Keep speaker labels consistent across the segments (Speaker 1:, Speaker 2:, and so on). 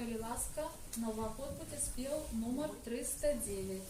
Speaker 1: Вавиласка, нова подпись, спел номер 309.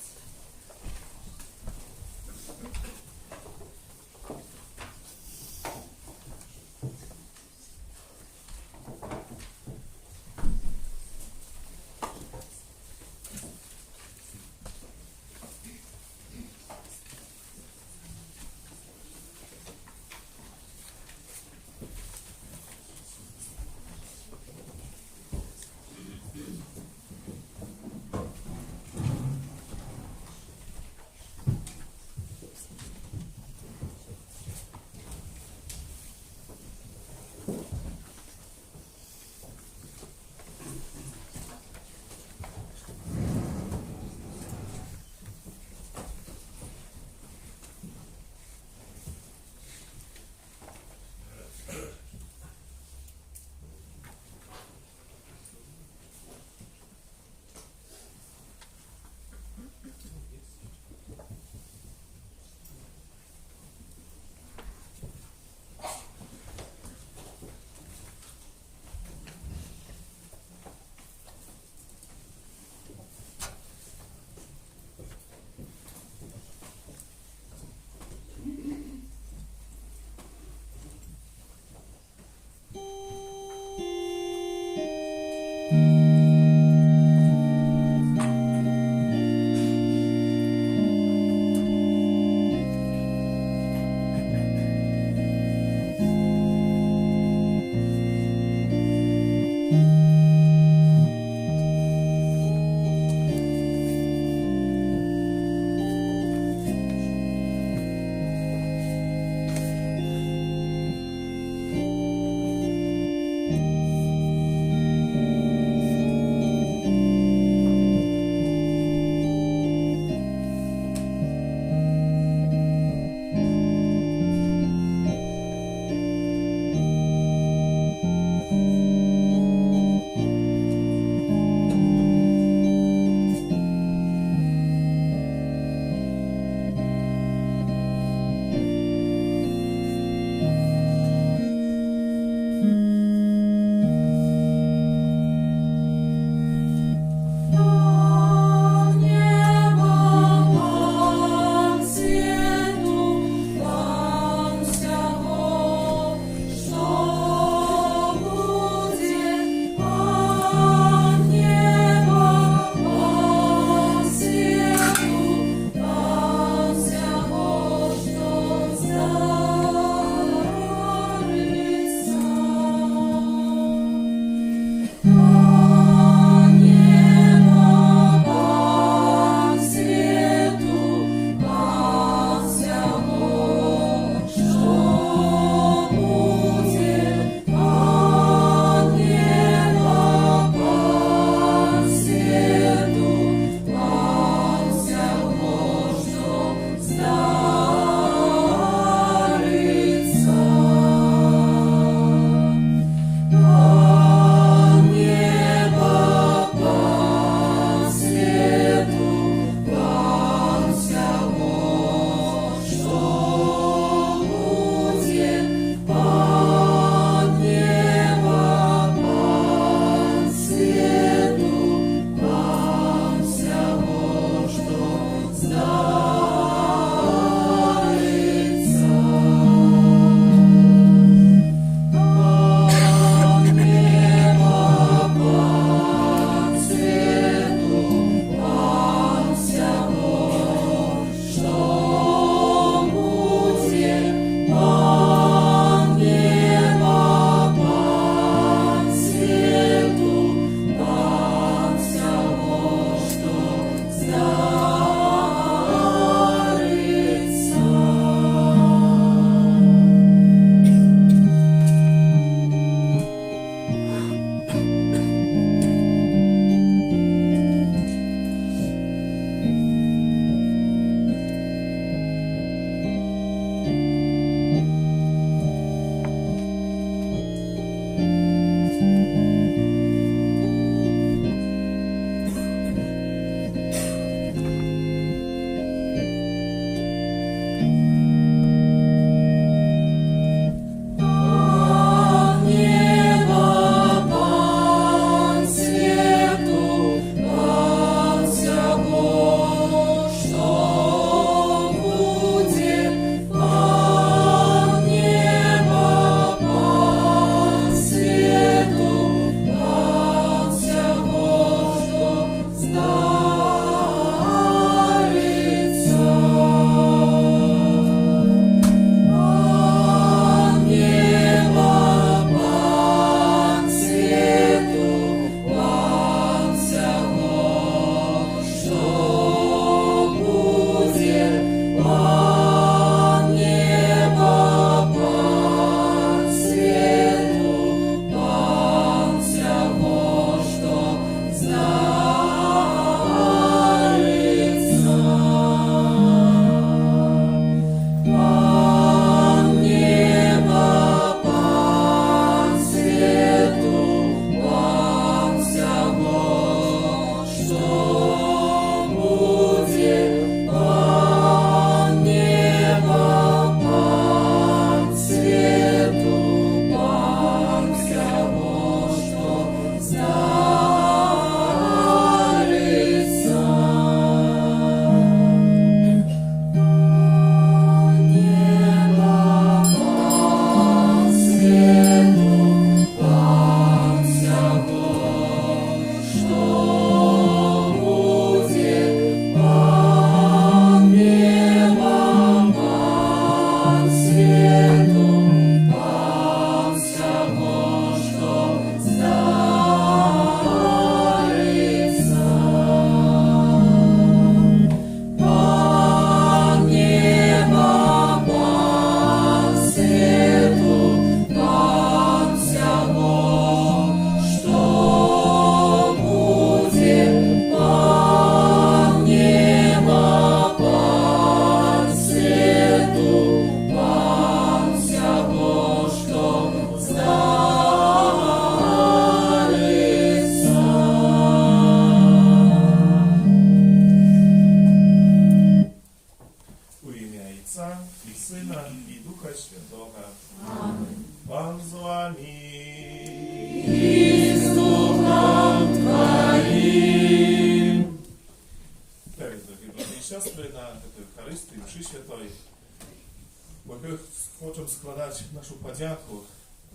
Speaker 2: składać naszą podzięku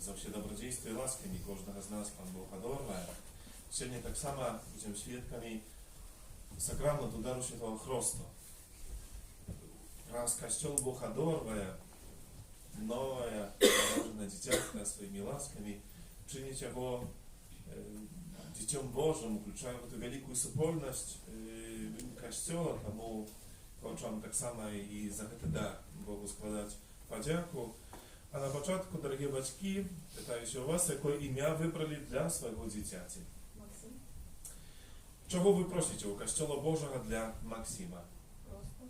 Speaker 2: za wszystkie dobrodziejstwa i łaski każdego z nas Pan Bóg одаряє. Сегодня так само будем свидетелями сакраменту дару Святого Христа. Раз Костел Бог одаряет, новое, положенное дитятко своими ласками, чинить его Dzieciom Bożym, включая эту великую супольность Костела, тому хочам так само и за это да Богу складать подяку. А на початку, дорогие батьки, питаюся у вас, какое ім'я вибрали для свого дитяті?
Speaker 1: Максим.
Speaker 2: Чого ви просите у Костела Божого для Максима?
Speaker 1: Просто.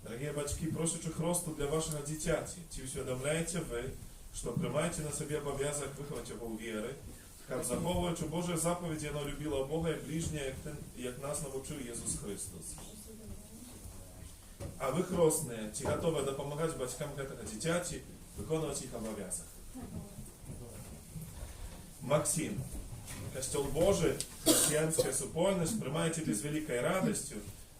Speaker 2: Дорогие батьки, просите Христу для вашего дитяти. Чи усвідомляєте ви, що приймаєте на себе обов'язок виховати його у віри, як заховуючи Божі заповіді, воно любило Бога і ближнє, як нас навчив Ісус Христос. А ви, хрестні, чи готові допомагати батькам этого дитяти виконувати їх обов'язок? Максим, Костел Божий, христианская супольность, приймаєте без великой радостью,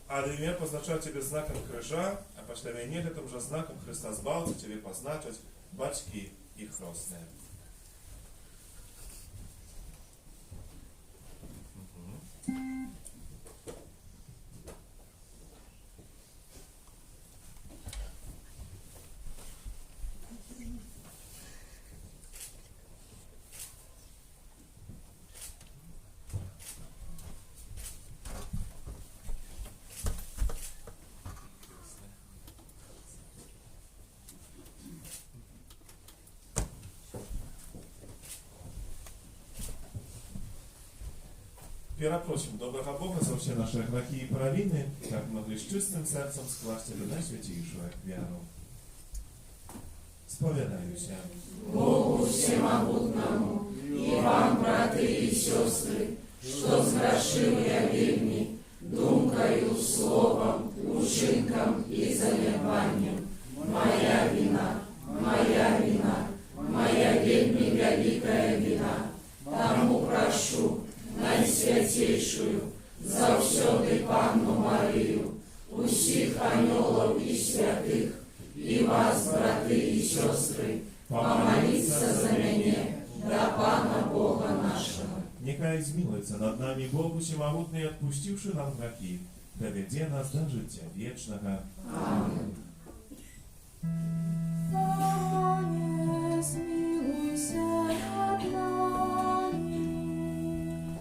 Speaker 2: а для меня позначать тебе знаком крыжа, а пошли войне этим же знаком Христа Збавця тебе позначать батьки и хрестные. Пера просим доброго Бога за все наши грехи и провины, как могли с чистым сердцем скласть до найсвятейшую веру. Споведаюся.
Speaker 3: Богу всемогутному, и вам, браты и сестры, что сгрешил я вельми, думкою, словом, учинком и занепанием. Моя вина, моя вельми великая вина. Тому прошу, найсвятейшую, завсёды Панну Марию, усіх анёлов и святых, и вас, браты и сестры, помолиться за меня, до Пана Бога нашего.
Speaker 2: Нехай змилуется над нами Бог всемогутный, отпустивший нам грехи, доведе нас до життя вечного.
Speaker 3: Аминь.
Speaker 4: Пане, смилуйся над нами.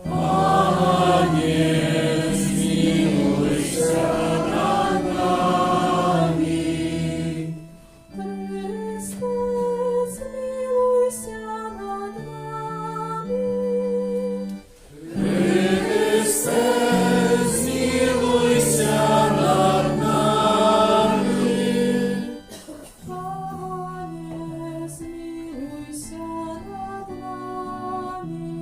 Speaker 3: Пане, смилуйся над нами.
Speaker 4: Христе, смилуйся над нами.
Speaker 3: Христе, смилуйся над нами.
Speaker 4: Пане, смилуйся над нами.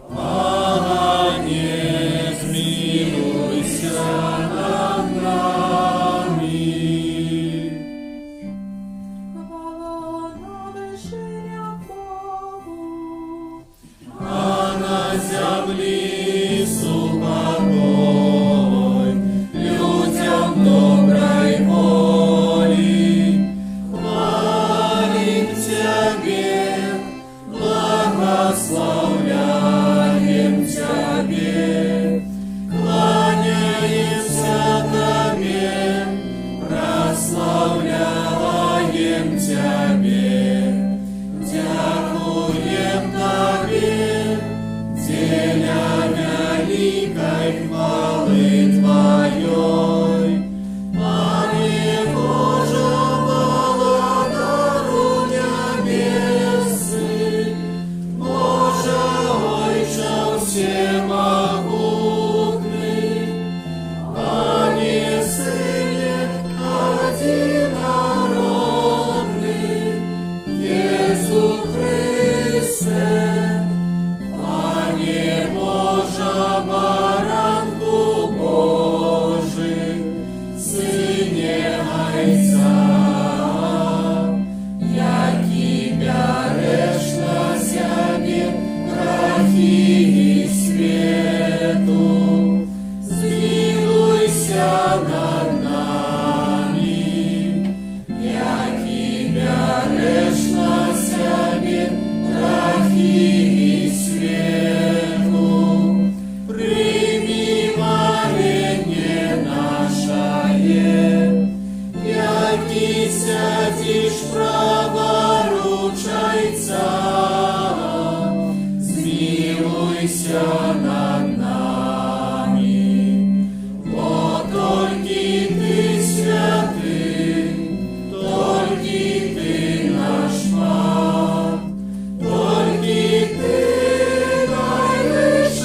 Speaker 3: Пане, смилуйся над нами.
Speaker 4: Хвала на вершинях Богу.
Speaker 3: А на землі супокой, людям доброй воли. Хвалим Тебе, благословляем Тебе, кланяемся Тебе, прославляем Тебе, дякуем Тебе, деля Змилуйся над нами, бо тільки ти святий, тільки ти наш Пан, тільки ти найвищейший,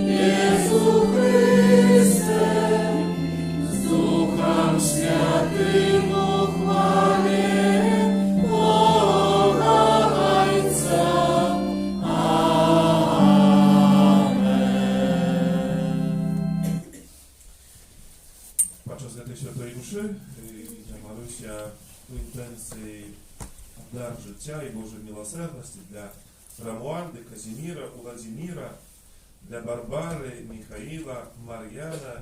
Speaker 3: Єсу Христе, з Духом Святим у хвалі Бога Отця.
Speaker 2: Podczas tej świętej mszy Marysia w intencji dar życia i Bożej miłosierności dla Romualdy, Kazimira, Władimira, dla Barbary, Michaila, Mariana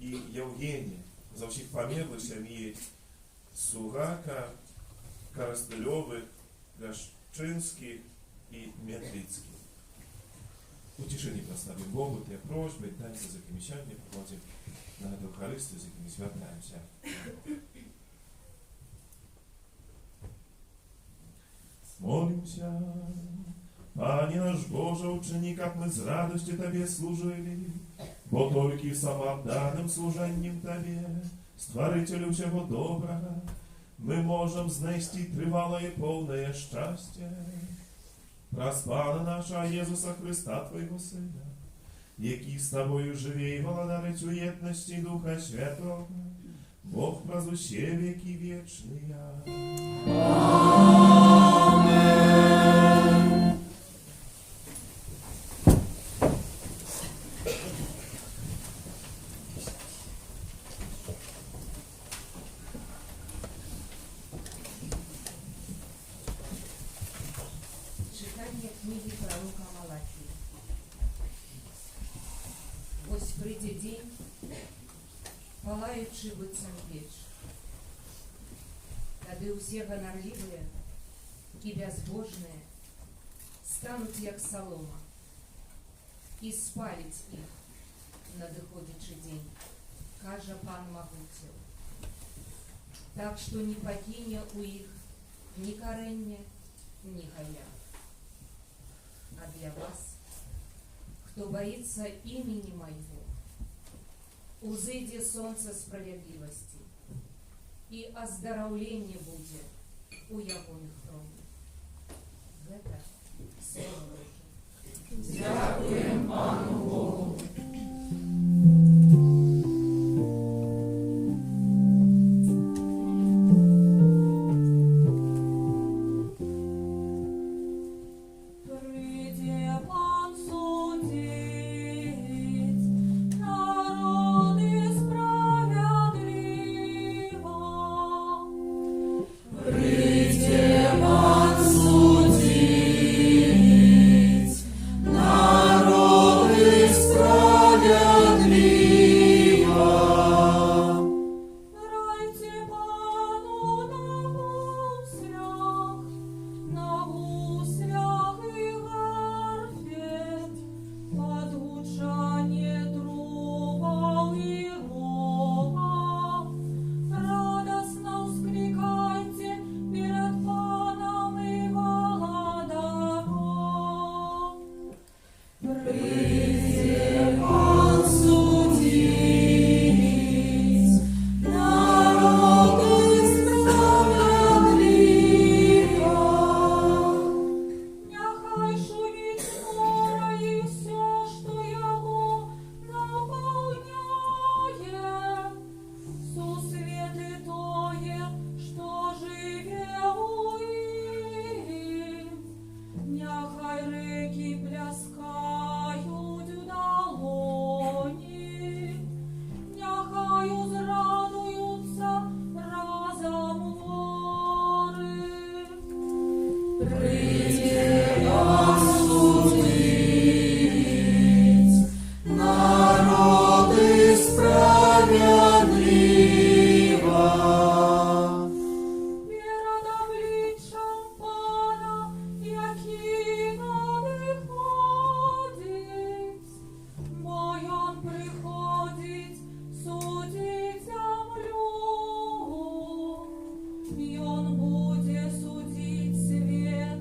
Speaker 2: i Євгенія. За всіх померлих сім'ї Сугака, Коростельових, Ляшчинських і Метрицьких. Утешение прославим Богу, те просьбы, танцы за комиссиями, приходим на эту Евхаристию, за кем святаемся. Молимся, Пане наш Боже, учини, как мы с радостью Тебе служили, бо только самоотданным служением Тебе, Створителю всего доброго, мы можем знести тривалое полное счастье. Праз Пана нашого Єсуса Христа, Твоего Сина, який з Тобою живе і володарить у єдності Духа Святого, Бог прозвуще веки вечные.
Speaker 3: Amen.
Speaker 5: Читання книги пророка Малахії. Ось прийде день, палаючи быццам печ. Тады ўсе ганарлівыя і бязбожныя стануць як салома, і спаліць іх надыходзячы дзень, кажа Пан Магуцеў. Так што не пакіне ў іх ні карэння, ні гая. А для вас, кто боится имени Моего, узыдзе солнце справедливости, и оздоровление будет у ягоных крови. Это Слово Божие.
Speaker 3: Дякуємо Пану Богу.
Speaker 4: Прийде Пан судить народи справедливо.
Speaker 3: Прийде Пан судить народи справедливо.
Speaker 4: Райте Пану на гуслях и гарфе, под гучание трубов и рогов. Радостно вскрикайте перед Паном и володаром.
Speaker 3: Прийде Пан судить народи справедливо.
Speaker 4: Нехай шумить море и все, что его наполняет. Сусветы тое, что живе у их. Нехай реки пляскают в долоні. Нехай узрадуются разом гори.
Speaker 3: Прийде Пан судить народи справедливо.
Speaker 4: Перед обличчям Пана, який надиходить, бо он приходить судить землю, і он буде судить світ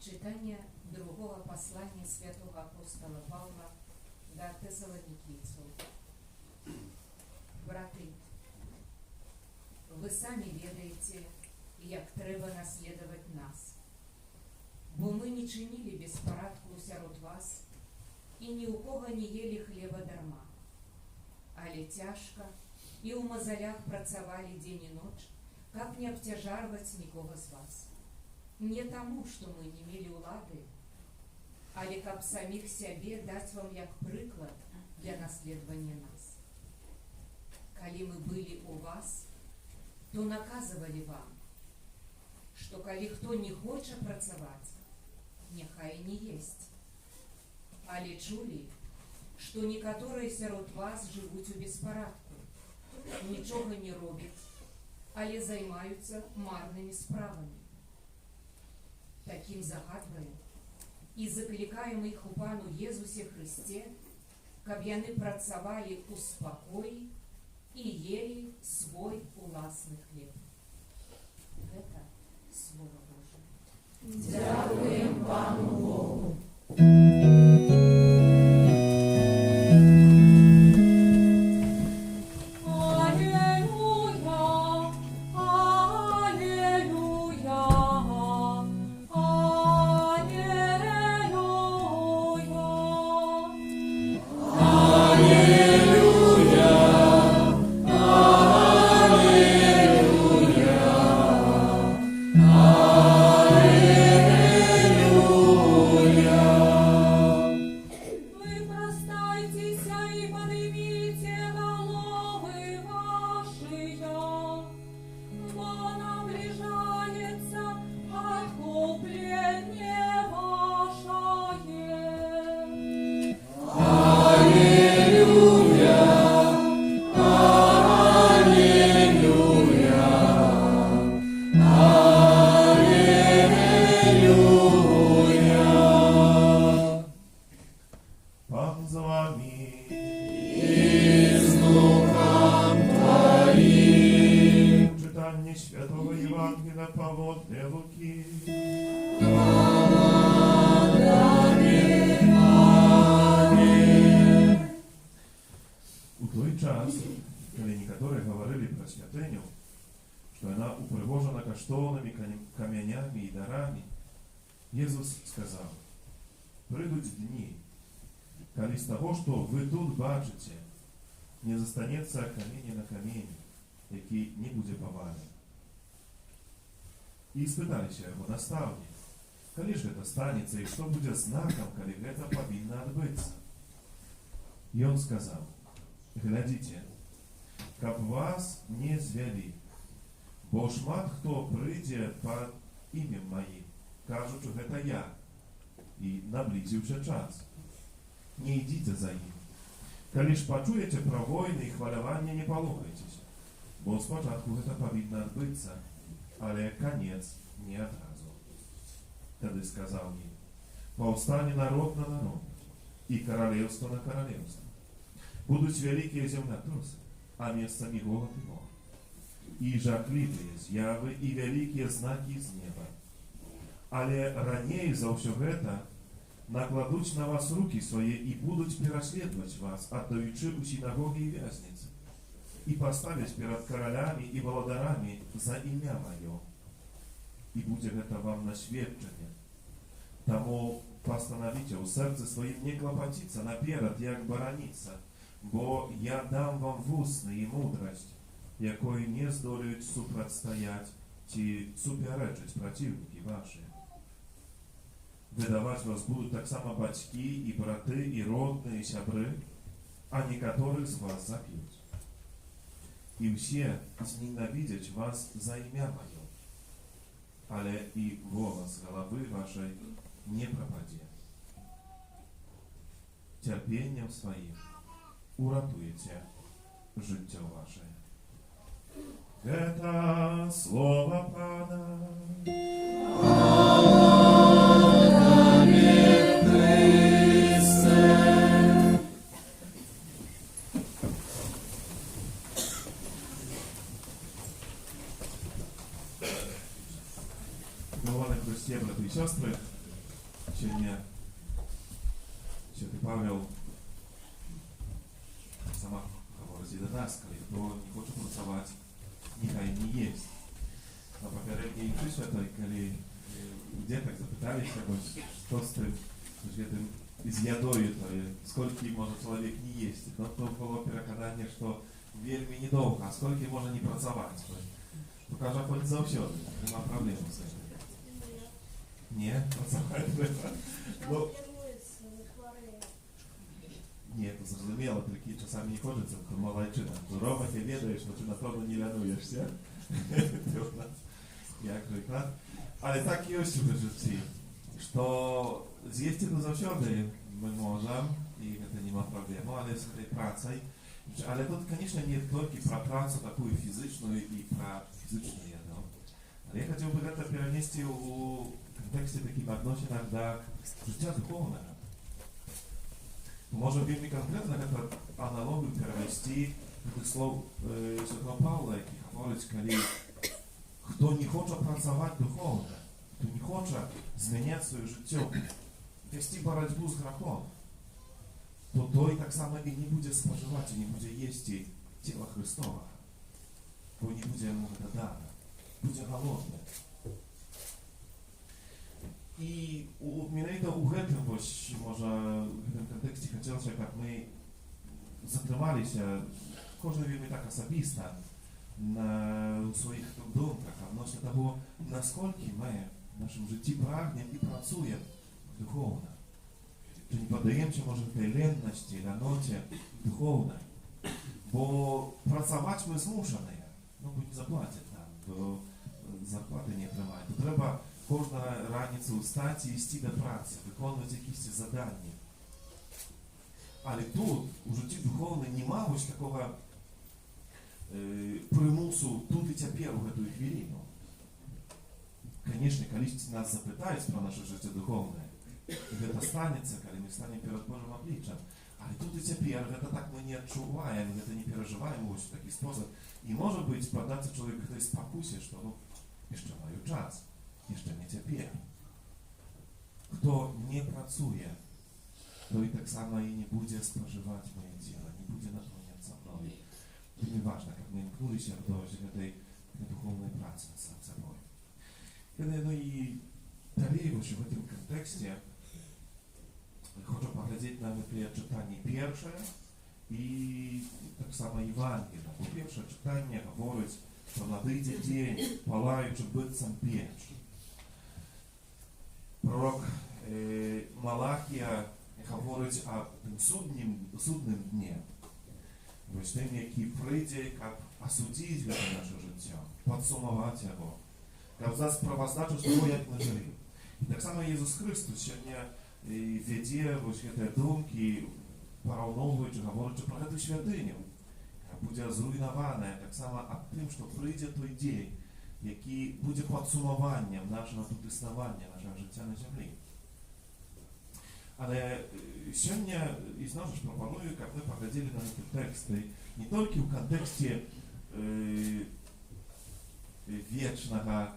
Speaker 5: Читання другого послання святого апостола Павла до Тессалоникийцев. Брати, ви самі ведаєте, як треба наслідувати нас. Бо ми не чинили безпорадку сярод вас і ні у кого не єли хліба дарма. Але тяжко і у мозолях працювали день і ніч, як не обтяжарвати нікого з вас. Не тому, що ми не мели улады, але каб самих себе дать вам як приклад для наследования нас. Коли мы были у вас, то наказывали вам, что коли кто не хочет працевать, нехай не есть. Але чули, что некоторые сярод вас живут у беспорадку, ничего не робят, але займаются марными справами. Таким загадываем и закликаем их у Пану Езусе Христе, каб яны працавали у спокоі и ели свой уласный хлеб. Это Слово Божие.
Speaker 3: Дякуємо Пану Богу.
Speaker 2: каменями и дарами, Иисус сказал: придут дни, коли з того, що ви тут бачите, не застанеться каміння на камені, який не буде повалений. І спиталися його наставні, коли ж це станеться, і що буде знаком, коли це повинно відбутися? І він сказав: глядите, каб вас не звели, бо шмат хто прийде під ім'ям моїм, кажуть, що це я, і наблизився час. Не йдіть за ним. Коли ж почуєте про війни і хвалювання, не полохайтеся, бо спочатку це повинно відбутися, але кінець не одразу. Тоді сказав їм: повстане народ на народ, і королевство на королевство. Будуть великі землетруси, а місцями голод і мор. І жахливі з'яви, і великі знаки з неба. Але ранее за все це накладуть на вас руки свої і будуть переслідувати вас, отдаючи у синагоги і в'язниці, і поставить перед королями і володарами за ім'я моє. І буде це вам на свідчення. Тому постановите у серці своїм не клопотиться наперед, як борониться, бо я дам вам вусны і мудрость, якої не здолеють супротстоять чи суперечить противники ваші. Выдавать вас будут так само батьки, и браты, и родные, и сябры, а некоторых з вас запьют. И все зненавидят вас за имя мое, але и волос головы вашей не пропаде. Терпением своим уратуете життя ваше. Это слово Пана. Милованы Христе, браты и сестры, Сегодня Святый Павел сама говорить і до нас, коли хто не хоче працювати, нехай не їсть. На попередній іншій святой, коли діток запиталися, що з тим з ядою, скільки може чоловік не їсти. Ну, то було переконання, що вельми недовго, а скільки може не працювати. То каже, хоч завсёды, нема проблем з цим. Ні, працювати треба. Ну, ні, то зрозуміло, такі часами не хочеться, то молодчина. То Рома, ти ведаєш, що ти на тому не лянуєшся. Ти у нас, як же так. Але так є ось у житті, що з'їсти то завжди ми можемо, і це нема проблему, але з цією працею. Але тут, звісно, не тільки про працю таку фізичну і про фізичну їду. Але я хотів би це перенести у контексті таких відносинах до життя духовного. Можем вельми конкретно эту аналогию перевести до слов Святого Павла, який говорить, коли хто не хоче працювати духовно, хто не хоче зміняти своє життя, вести боротьбу з грехом, то той так само і не буде споживати, не буде їсти тіла Христова, бо не буде йому це дано, буде голодний. І мене у гэтым, може, в гэтым контексті хотілося, як ми затрималися, кожен вельми так особисто, на своїх думках, відносно того, наскільки ми в нашому житті прагнемо і працюємо духовно. Чи не подаємося, може, в тій ленності, ляноті духовно. Бо працювати ми змушені, ну, бо не заплатять нам, бо зарплати не отримають. То треба кожну раніцю встати і йти до праці, виконувати якісь завдання. Але тут, у житті духовному, нема ось такого примусу тут і тепер у цю хвилину. Звісно, коли нас запитають про наше життя духовне, і це станеться, коли ми станемо перед Божим обличчям. Але тут і тепер, це так ми не відчуваємо, це не переживаємо ось в такий спосіб. І може бути, податься чоловіку в той спокусі, що, ну, ще маю час. Jeszcze nie cierpię. Kto nie pracuje, to i tak samo i nie będzie spożywać moje ciało, nie będzie napełniać mną. To nieważne, jak my mknuli się do tej duchownej pracy sam sobą. No i dalej właśnie w tym kontekście chcę powiedzieć nam te czytanie pierwsze i tak samo Ewangelia. Bo pierwsze czytanie mówi, że nadejdzie dzień, palaючи бицем печ. Пророк Малахія говорить о суднім дні, ось тим, який прийде, як осудить наше життя, підсумувати його, як дасть правоздачу з того, як ми жили. І так само Ісус Христос сьогодні веде ось ці думки, порівнюючи, говорячи про цю святиню, яка буде зруйнована, так само об тим, що прийде той день, який буде підсумуванням нашого тут існування, нашого життя на землі. Але сьогодні, і знову ж пропоную, як ми погляділи на ці тексти, не тільки в контексті вічного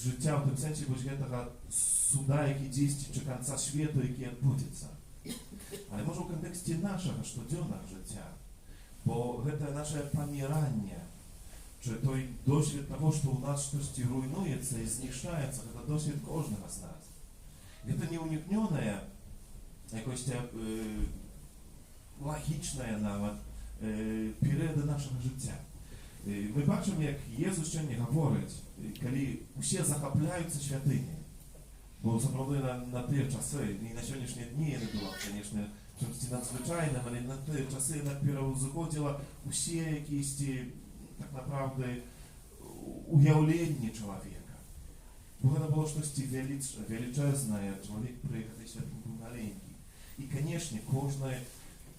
Speaker 2: життя, в тому сенсі, бо того суда, який дійсно, чи кінця світу, який відбудеться. Але може в контексті нашого щоденного життя, бо це наше помирання, czy той досвід того, що у нас щось руйнується і знищається, це досвід кожного з нас. Це не уникнене, якось логічне навіть період нашого життя. Ми бачимо, як Єсус сьогодні говорить, коли всі захопляються святині. Бо справді на ті часи, і на сьогоднішні дні не було, звісно, чимось надзвичайним, але на ті часи перевозходило всі якісь tak naprawdę ujawnenie człowieka. Bo to było coś wielczezne, człowiek przyjechał ze światem był maleńki. I koniecznie każdy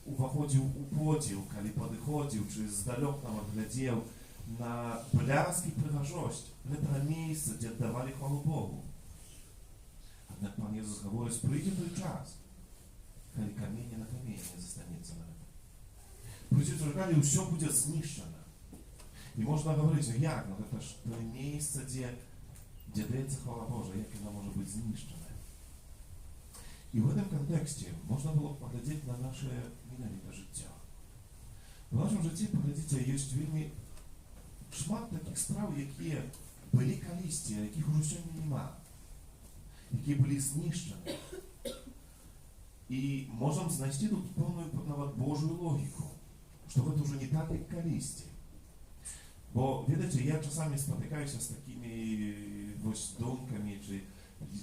Speaker 2: uwachodził, upodził, kiedy podchodził, czy z daleka odglądał na blask i przychoziość, to miejsce, gdzie oddawali chwałę Bogu. Jednak Pan Jezus mówi, przyjdzie ten czas, kiedy kamienie na kamienie nie zostanie na tym. Przyjdzie ten czas, kiedy wszystko będzie zniszczone. I można powiedzieć, no jak, no to też to miejsce, gdzie gdzie дається chwała Boża, jak ona może być zniszczona. I w tym kontekście można było poglądać na nasze minęliwe życie. W naszym życiu, poglądajcie, jest wielmi szmat takich spraw, jakie byli kiedyś, jakich już dzisiaj nie ma, jakie byli zniszczone. I możemy znaleźć tu pełną nawet Bożą logikę, że to już nie tak jak kiedyś. Bo wiecie, ja czasami spotykam się z takimi duмками, czy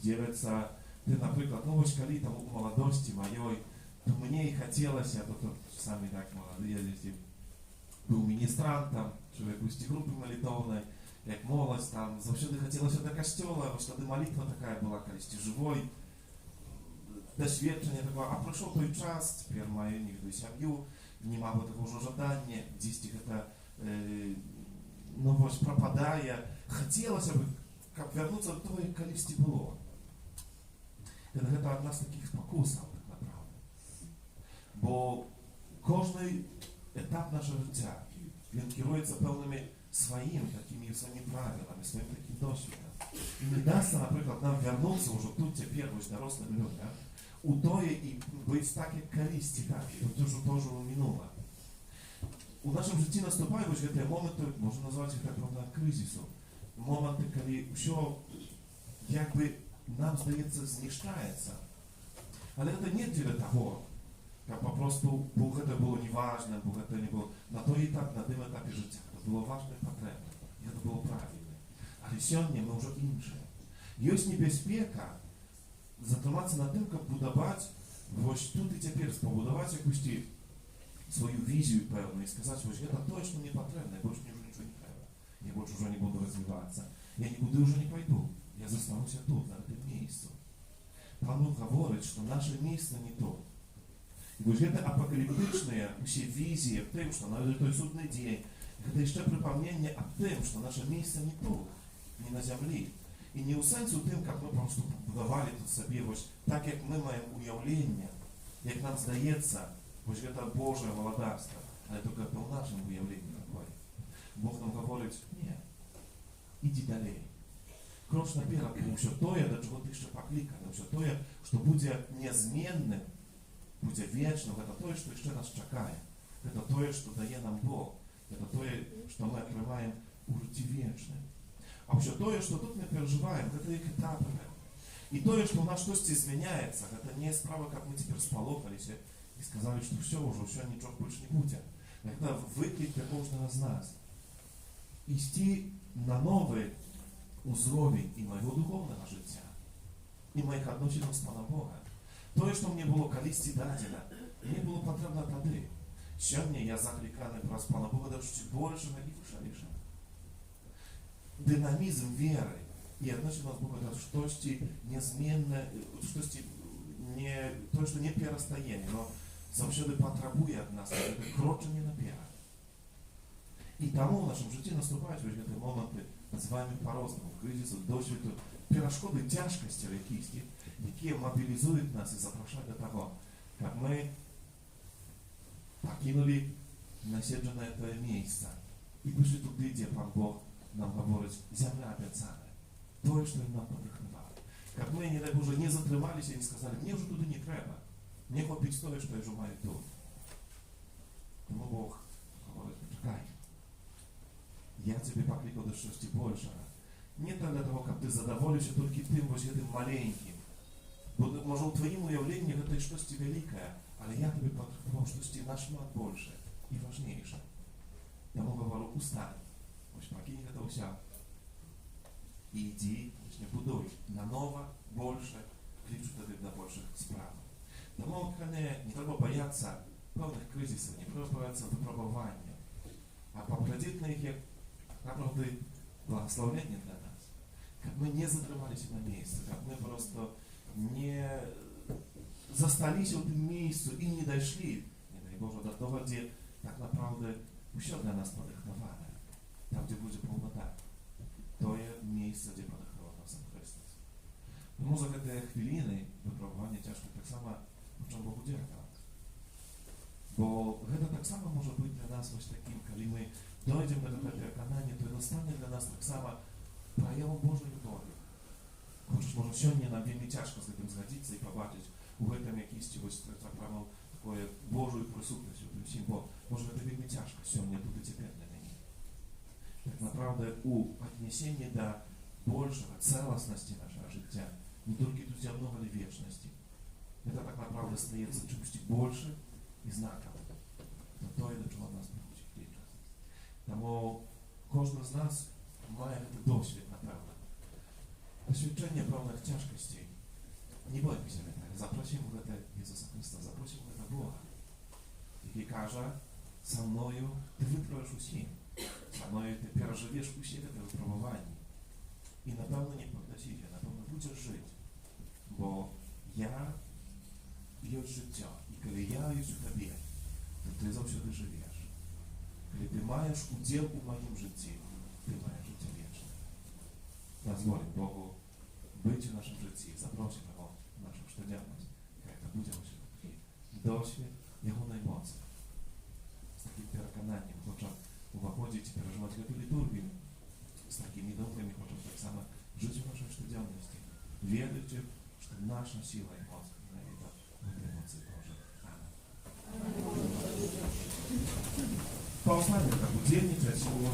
Speaker 2: dziewica, ty na przykład, no właśnie, kiedy tam u młodości mojej, to mnie chciało się, to czasami tak młody, jeśli był ministrantem, czy w jakiejś grupie molitewnej, jak młodość, tam zawsze chciało się do kościoła, bo wtedy modlitwa taka była, kiedyś żywoj, doświadczenie tego, a przyszedł ten czas, теперь moje nigdy семью, nie ma tego już żadania, gdzieś to no właśnie пропадає. Хотілося б, як вернуться до того, як колись було. Це одна з таких спокусів, так направду. Бо кожний етап нашого життя, він керується певними своїми такими самими правилами, своїм таким досвідом. І не дасться, наприклад, нам вернутися вже тут, тепер, ось дорослим людям, у тої і бути так, як колись, так, і дуже минуло. У нашym życiu наступаją właśnie te momenty, można nazwać ich tak prawda, kryzysu. Momenty, kiedy wszystko jakby nam zdaється zniszczaється. Ale to nie tyle tego, jak po prostu Bóg to było nieważne, Bóg to nie było na to etap, na tym etapie życia. To było ważne i potrzebne. I to było prawidłowe. Ale dzisiaj my już inaczej. Jest niebezpieka zatrzymać się na tym, jak budować właśnie tutaj i teraz, pobudować jakąś свою візію певну і сказати, що це точно не потрібно, я більше мені нічого не треба. Я більше вже не буду розвиватися. Я нікуди вже не пойду. Я застануся тут, на цьому місці. Пан Бог говорить, що наше місце не тут. І ось це апокаліптичне всі візії в тим, що на той судний день, це ще припомнення о тим, що наше місце не тут, не на землі. І не у сенсу тим, як ми просто будували тут собі, ось так, як ми маємо уявлення, як нам здається, Ось це Боже володарство, але тільки по нашому уявленню такое. Бог нам говорить, ні, іди далі. Крок наперед, тому що тоє, до чого ти ще покликаний, все тоє, що буде незмінним, буде вічним, це тоє, що ще нас чекає. Це тоє, що дає нам Бог. Це тоє, що ми отримаємо у житті вічним. А все тоє, що тут ми переживаємо, це їх етапи. І тоє, що у нас щось зміняється, це не справа, як ми тепер сполохалися, и сказали, что все, уже все, ничего больше не будет. Это выклик для каждого из нас. Идти на новый уровень и моего духовного життя, и моих отношений с Паном Богом. То, что мне было колись дадено, мне было потребно тогда. Сегодня я закликаю про Пана Бога даже чуть больше и выше. Динамизм веры и отношения с Богом это что-то неизменное, что-то не, то, что не перерастание, но завжди потребує від нас крочення наперед. І тому в нашому житті наступають ось ці моменти, називаємо по-разному, кризису, досвіду, перешкоди, тяжкості якісь, які мобілізують нас і запрошують до того, як ми покинули насаджене це місце і пішли туди, де Пан Бог нам говорить, земля обіцяна, то, що Він нам подихнував. Як ми, не дай Боже, не затрималися і не сказали, мені вже туди не треба. Не хопить того, що я вже маю тут. Тому Бог говорить, почекай. Я тебе покликав до щось більшого. Не для того, щоб ти задоволився тільки тим, ось тим маленьким. Бо, може, у твоєму уявленні це щось велике, але я тебе потребував щось нашмат більше і важніше. Тому говорю, устань. Ось покинь це все. І йди, не будуй на нове, більше, кличу тебе до більших справ. Тому не треба боятися певних кризисів, не треба боятися випробування, а поглядіть на їх як направду благословення для нас. Як ми не затрималися на місці, як ми просто не засталися в тим місці і не дійшли, не дай Боже, до того, де так направду все для нас подихноване, там, де буде повнота. То є місце, де подихнував нас сам Христос. Тому за ці хвилини випробування тяжко так само можемо Богу дякувати. Бо це так само може бути для нас ось таким, коли ми дойдемо до цього переконання, то і настане для нас так само проявом Божої любові. Хочеш, може, сьогодні нам вельми тяжко з цим згодитися і побачити у этом якісь ось так прямо такое Божою присутністю у всім, бо може це вельми тяжко сьогодні тут і тепер для мене. Так направду у віднесенні до большего целостности нашего життя, не только тут земного, но и вечности. Это так направду остается чимось больше и знаком. Это то, до чого нас приучить Христос. Тому кожен з нас має досвід, направду. Doświadczenie pełnych ciężkości. Nie bójmy się tego. Zaprosimy tego Jezusa Chrystusa, zaprosimy tego Boga. I każe, со мною ты вытроишь усім. Со мною ты переживешь у себе это выпробование. И напевно не поддасися, напевно будешь жить. Бо я є життя. І коли я є у тобі, то ти завжди живеш. Коли ти маєш уділ у моїм житті, ти маєш життя вічне. Дозволим Богу być w naszym życiu, zaprosić Go w naszą codzienność. Jak to będzie taki doświad Jego najmocy. Z takim przekonaniem chcę uwachodzić i przeżywać tę liturgię. Z takimi duchami chcę tak samo żyć w naszej codzienności. Wierzyć, że nasza siła i moc znajdzie w mocy Bożej. Amen. Послание как удельничать его.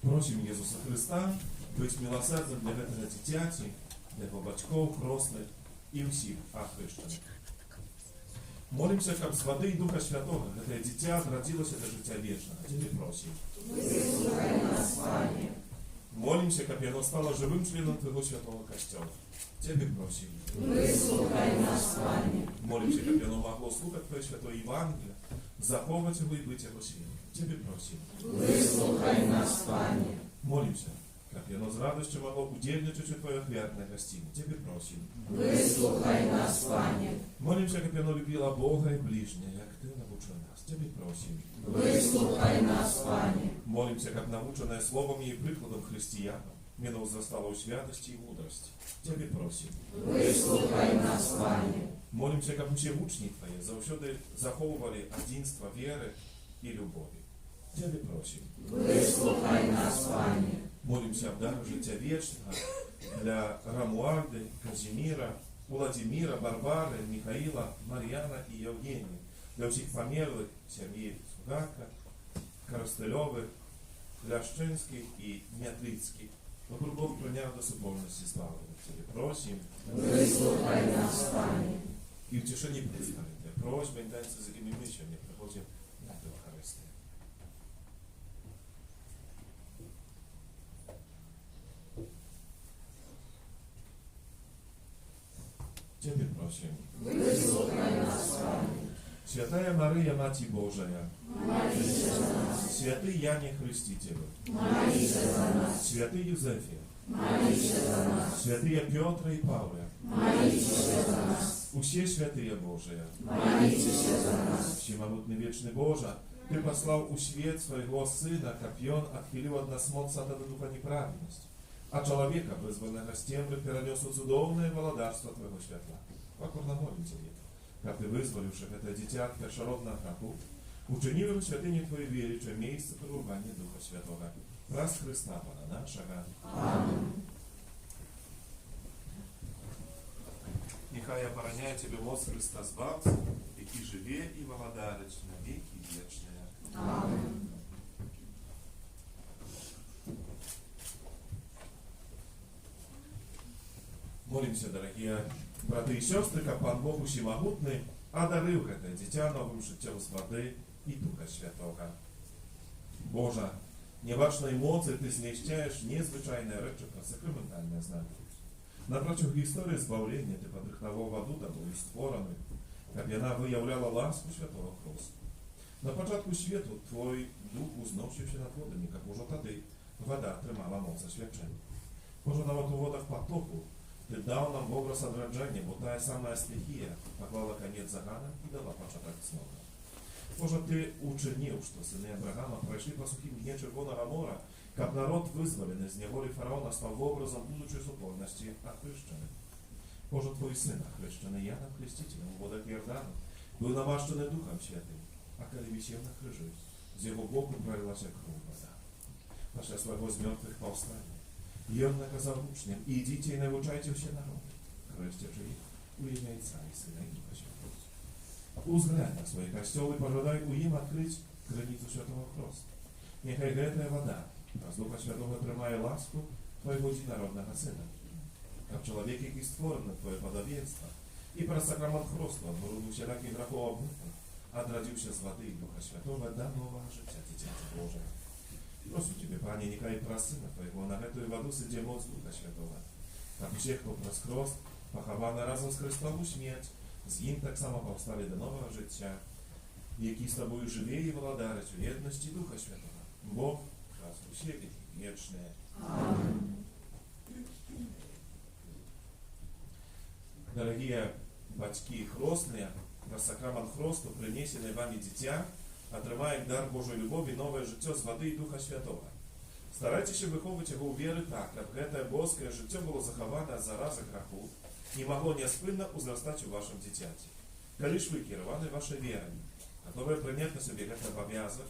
Speaker 2: Просим Ісуса Христа бути милосердним для этого дитяті, для його батьків, хресних і всіх охрещених. Молимся, как с воды и Духа Святого, это дитя родилось до життя вечного. Тебе просим.
Speaker 3: Выслухай нас, Пане.
Speaker 2: Молимся, как оно стало живым членом Твоего Святого Костела. Тебе просим.
Speaker 3: Выслухай нас, Пане.
Speaker 2: Молимся, как оно могло слухать Твое Святое Евангелие, заховывать его и быть его святым. Тебе просим.
Speaker 3: Выслухай нас, Пане.
Speaker 2: Молимся, как оно с радостью могло удельничать у Твоей хлебной гостине. Тебе просим.
Speaker 3: Выслухай нас, Пане.
Speaker 2: Молимся, как оно любила Бога и ближнего, как Ты научил нас. Тебе просим.
Speaker 3: Выслухай нас, Пане.
Speaker 2: Молимся, как наученное словом и прикладом християнам, мено возрастало у святости и мудрости. Тебе просим.
Speaker 3: Выслухай нас, Пане.
Speaker 2: Молимся, как все учни Твои завсёды заховывали единство веры и любови. Тебе просим.
Speaker 3: Выслухай нас, Пане.
Speaker 2: Молимся об даре життя вечного для Рамуальды, Казимира, Владимира, Барбары, Михаила, Марьяна и Евгения, для всех померлых семьи Сугака, Коростылёвых, Ляшчинских и Мятлицких, вокруг Бог принял до соборности славы. Тебе просим.
Speaker 3: Выслухай нас, Пане.
Speaker 2: И в тишине представите просьбы, интенции, за какими мы сегодня приходим на эту Евхаристию. Тебе просим.
Speaker 3: Выслухай нас, Пане.
Speaker 2: Святая Мария, Мать Божия,
Speaker 3: Молись за нас.
Speaker 2: святый Яне Хреститель,
Speaker 3: Молись за нас.
Speaker 2: святый Юзефе,
Speaker 3: Молись за нас.
Speaker 2: святые Петра и Павла,
Speaker 3: Молись за нас.
Speaker 2: усе святые Божия,
Speaker 3: Молись за нас.
Speaker 2: всемогутный вечный Боже, Ты послал у свет своего Сына, как он отхилил от нас мод сада до духа неправедности, а человека, вызванного с темры, перенес у чудовное володарство Твоего светла. Покорно молимся Тебе, как Ты, вызволивших это дитя от першородного греху, учинив им святыню Твою верича, место пребывания Духа Святого. Раз Христа, Пана нашего.
Speaker 3: Аминь.
Speaker 2: Нехай обороняет Тебе моц Христа Збавца, який живе и володарить на веки вечные.
Speaker 3: Аминь.
Speaker 2: Молимся, дорогие браты и сестры, как Пан Бог Всемогутный одарил это дитя новым життям з води и Духа Святого. Боже, неважної моці Ти зміщаєш незвичайні речі про сакраментальне знання. На протягу історії збавлення Ти подрихтував воду та були створені, як вона виявляла ласку Святого Христа. На початку світу Твой Дух узносився над водами, як уже тоді вода тримала моц освячення. Боже, навіть у водах потоку Ты дал нам в образ одраджения, бо та самая стихия поклала конец заганам и дала початок снова. Боже, Ты учинил, что сыны Авраама прошли по сухим дне Червоного моря Как народ, вызволенный из неволи фараона, стал образом будучи супольности охрещены. Боже, твой сын охрещений Яном Крестителем у водах Иордану, был намащений Духом Святым, а коли висел на крижі, з його боку пролилася кров вода. Пошли своего з мертвых повстання. И он наказал учням: идите и научайте все народы, крестячи их у имя Отца и Сына и Духа Святого. Узглянь на свой костел и пожадай у им открыть границу Святого Хроста. Нехай гретная вода, раз Духа Святого тримає ласку твоего единородного Сына, как человек, який створений на твое подобенство, и про сакрамент Хросту, оборону всяких грехов обмытых, отродився з води и Духа Святого, да нового життя, Дитяти Божие. Прошу Тебе, Пане, нехай про Сына Твоего на эту воду сиде моц Духа Святого. Как всех, кто про скрост, похованы разом з Христову смерть, з ним так само повстали до нового життя, які з Тобою живе и владарить у єдності Духа Святого. Бог, раз усе веки вечные.
Speaker 3: Аминь.
Speaker 2: Дорогие батьки и хростные, на сакрамент хросту, принесенный вами дитя, отримає дар Божої любові, нове життя з води і Духа Святого. Старайтеся виховувати його у віри так, щоб це божське життя було заховане зарази греху і могло неспинно узростати у вашому дитяті. Коли ж ви керовані вашою вірою, готові прийняти на собі цей обов'язок,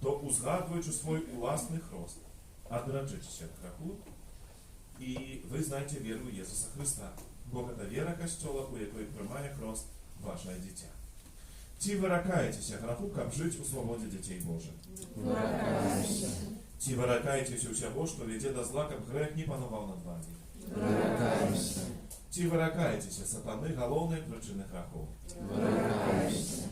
Speaker 2: то узгадуючи свій власний хрост, отдрачитеся від греху, і ви знаєте віру Ісуса Христа. Бог – це віра Костьола, у якої приймає хрост ваше дитя. Ті ви ракаєтеся греху, щоб жити у свободі дітей Божих.
Speaker 3: Выракаемся.
Speaker 2: Ті ви ракаєтеся усього, що веде до зла, щоб грех не панував над вами.
Speaker 3: Выракаемся.
Speaker 2: Ті ви ракаєтеся сатани, головної причини греху.
Speaker 3: Выракаемся.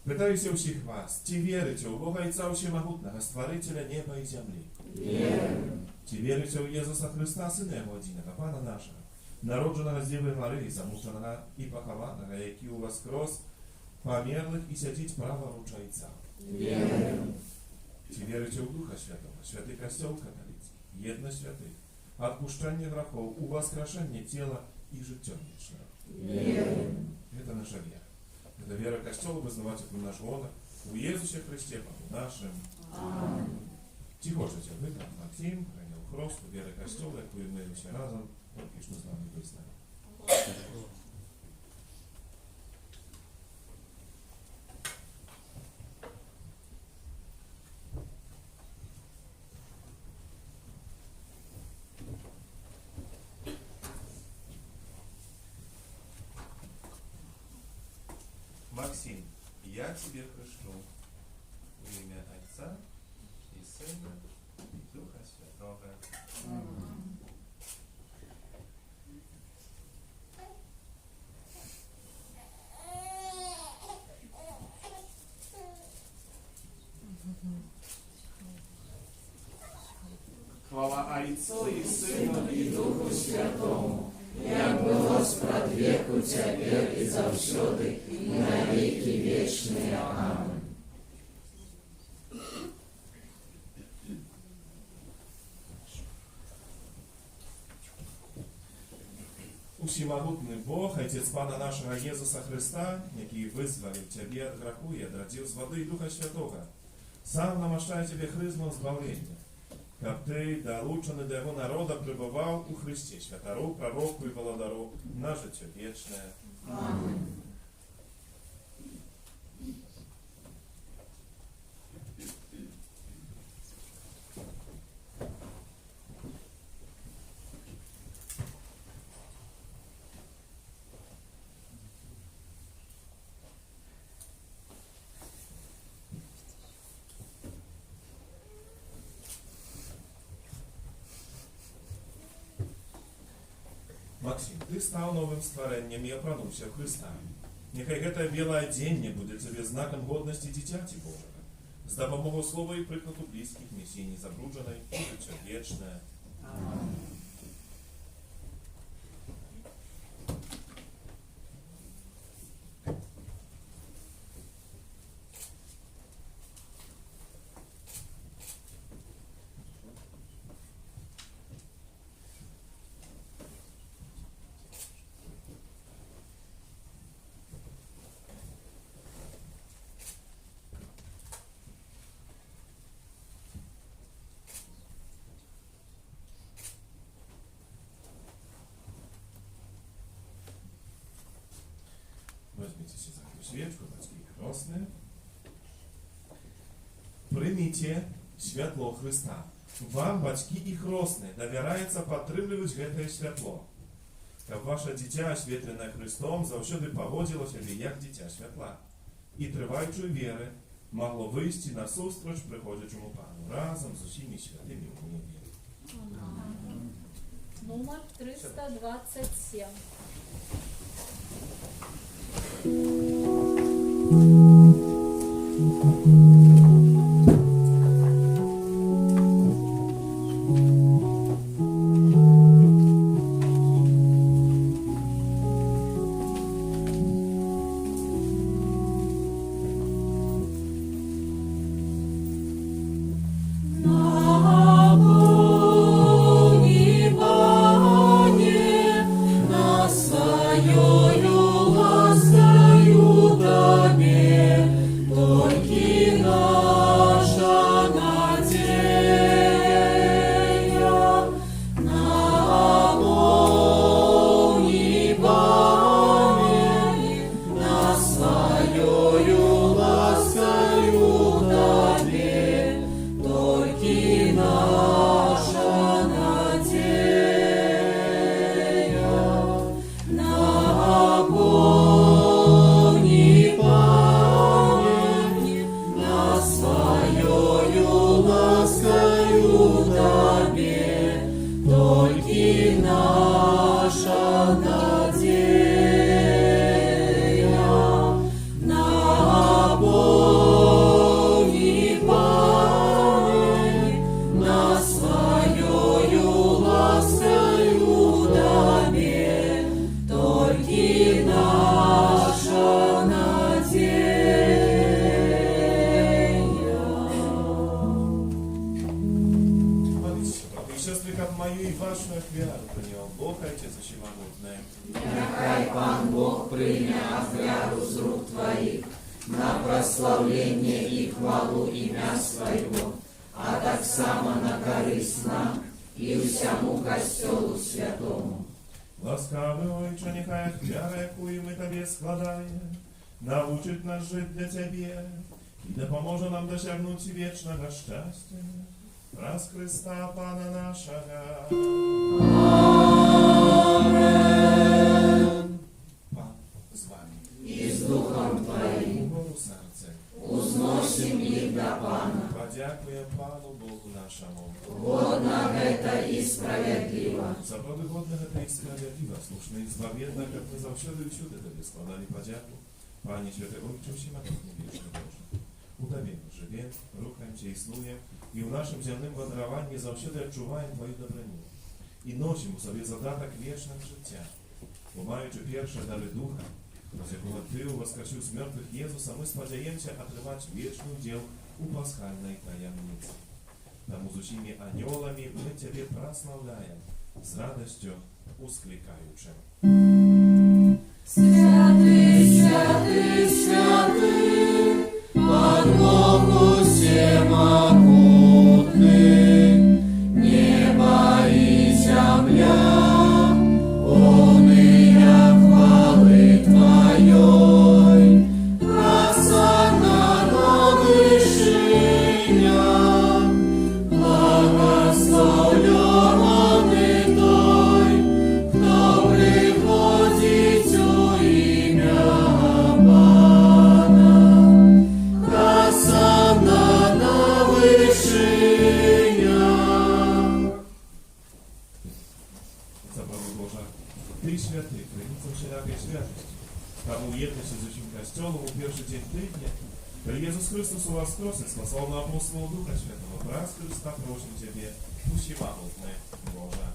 Speaker 2: Питаюся усіх вас, ті вірите у Бога Отця Всемогутнього, Створителя неба і землі?
Speaker 3: Веруем.
Speaker 2: Ті вірите у Ісуса Христа, Сина Його єдиного, Пана нашого, народженого з Діви Марії, замученого і похованого, який у воскрес померлих і сидить право руча Отця?
Speaker 3: Веруем.
Speaker 2: Ті вірите у Духа Святого, Святий Костел католицький, єдність святих, отпущення грехов, у воскрешення тіла і життя вічного.
Speaker 3: Веруем.
Speaker 2: Это наша вера. Это вера Костела, визнавати у наш гонор, у Єсусі Христі, Папу нашим.
Speaker 3: Аминь.
Speaker 2: Ті хочете ви, там Максим, прийняв хрост, віри Костела, яку ми всі разом, і що з нами визнали. Максим, я тебе хрещу в имя Отца и Сына и Духа Святого. Хвала Отцу и Сыну и Духу
Speaker 3: Святому, як було спрад веку, тепер і завсюди, і на віки вічні. Аминь.
Speaker 2: Усемогутний Бог, Отець Пана нашого Єсуса Христа, який визволив тебе від греху і одродив з води і Духа Святого, сам намащає тебе хризмом збавлення, щоб ти, долучений до його народа, пребував у Христі, святару, пророку і володару на життя вічне.
Speaker 3: Аминь.
Speaker 2: Максим, ты стал новым створением и опранувся в Христа. Нехай это белое одіння буде тебе знаком годності дитяті Божого, з допомогою слова і прикладу близьких місій забрудженої і життя вічне.
Speaker 3: Аминь.
Speaker 2: Weźmiecie się za tą świeczkę, baćki chrostne. Приймите światło Chrysta. Wam, baćki i chrostne, nawierająca podtrzymywać to światło. Jak wasze dziecię świetlne Chrystom zawsze powodziło się jak dziecię światła. I trwajczej wiery mogło wyjść na sustrócz przychodziczemu Panu razem z усіmi świętymi w niebie.
Speaker 1: Numer 327.
Speaker 3: Нехай Пан Бог прийме офряду з рук Твоих на прославление и хвалу ім'я Своего, а так само на користь нам і всьому костьолу святому.
Speaker 2: Ласкавий Ойче, нехай хвяра, якую ми Тобі складаємо, научить нас жити для Тебе і допоможе нам досягнути вічного щастя. Раз Христа Пана нашого.
Speaker 3: Amen.
Speaker 2: Пан з вами.
Speaker 3: І з Духом Твоїм.
Speaker 2: Угору серце.
Speaker 3: Узносим їх до Пана.
Speaker 2: Подякуємо Пану Богу нашому.
Speaker 3: Годно это и справедливо.
Speaker 2: За правдогодне это и справедливо, слушно и зловедно, как мы завсёды и всюди Тебе складали подяку. Пане Святый Отче, всемогутний вічний Боже. У Тобі ми живем, рухаємося, існуємо, і в нашому земному вандраванні завсёди відчуваємо Твою доброту. І носимо собі задаток вічного життя. Бо маючи перші дари Духа, з якого Ти воскресив з мертвих Єзуса, ми сподіваємося отримати вічну діл у пасхальній таємниці. Тому з усіми аньолами ми Тебе прославляємо, з радостю ускликаючи.
Speaker 3: Святый, святый, святый, Пан Бог всемогутный, небо и земля, полные хвалы Твоей, Хосанна на вышинях, благословленный Той, кто приходит у имя Пана. Хосанна на вышинях.
Speaker 2: Zabawy Boża, Ty święty, krynicą wszelakiej świętości. Tam ujedno się z усім Kościołem u pierwszy dzień tygodnia, kiedy Jezus Chrystus ułaskrosi, spasał na apostołów Ducha Świętego. Wraz Chrysta proszę Ciebie, всемогутny Boże.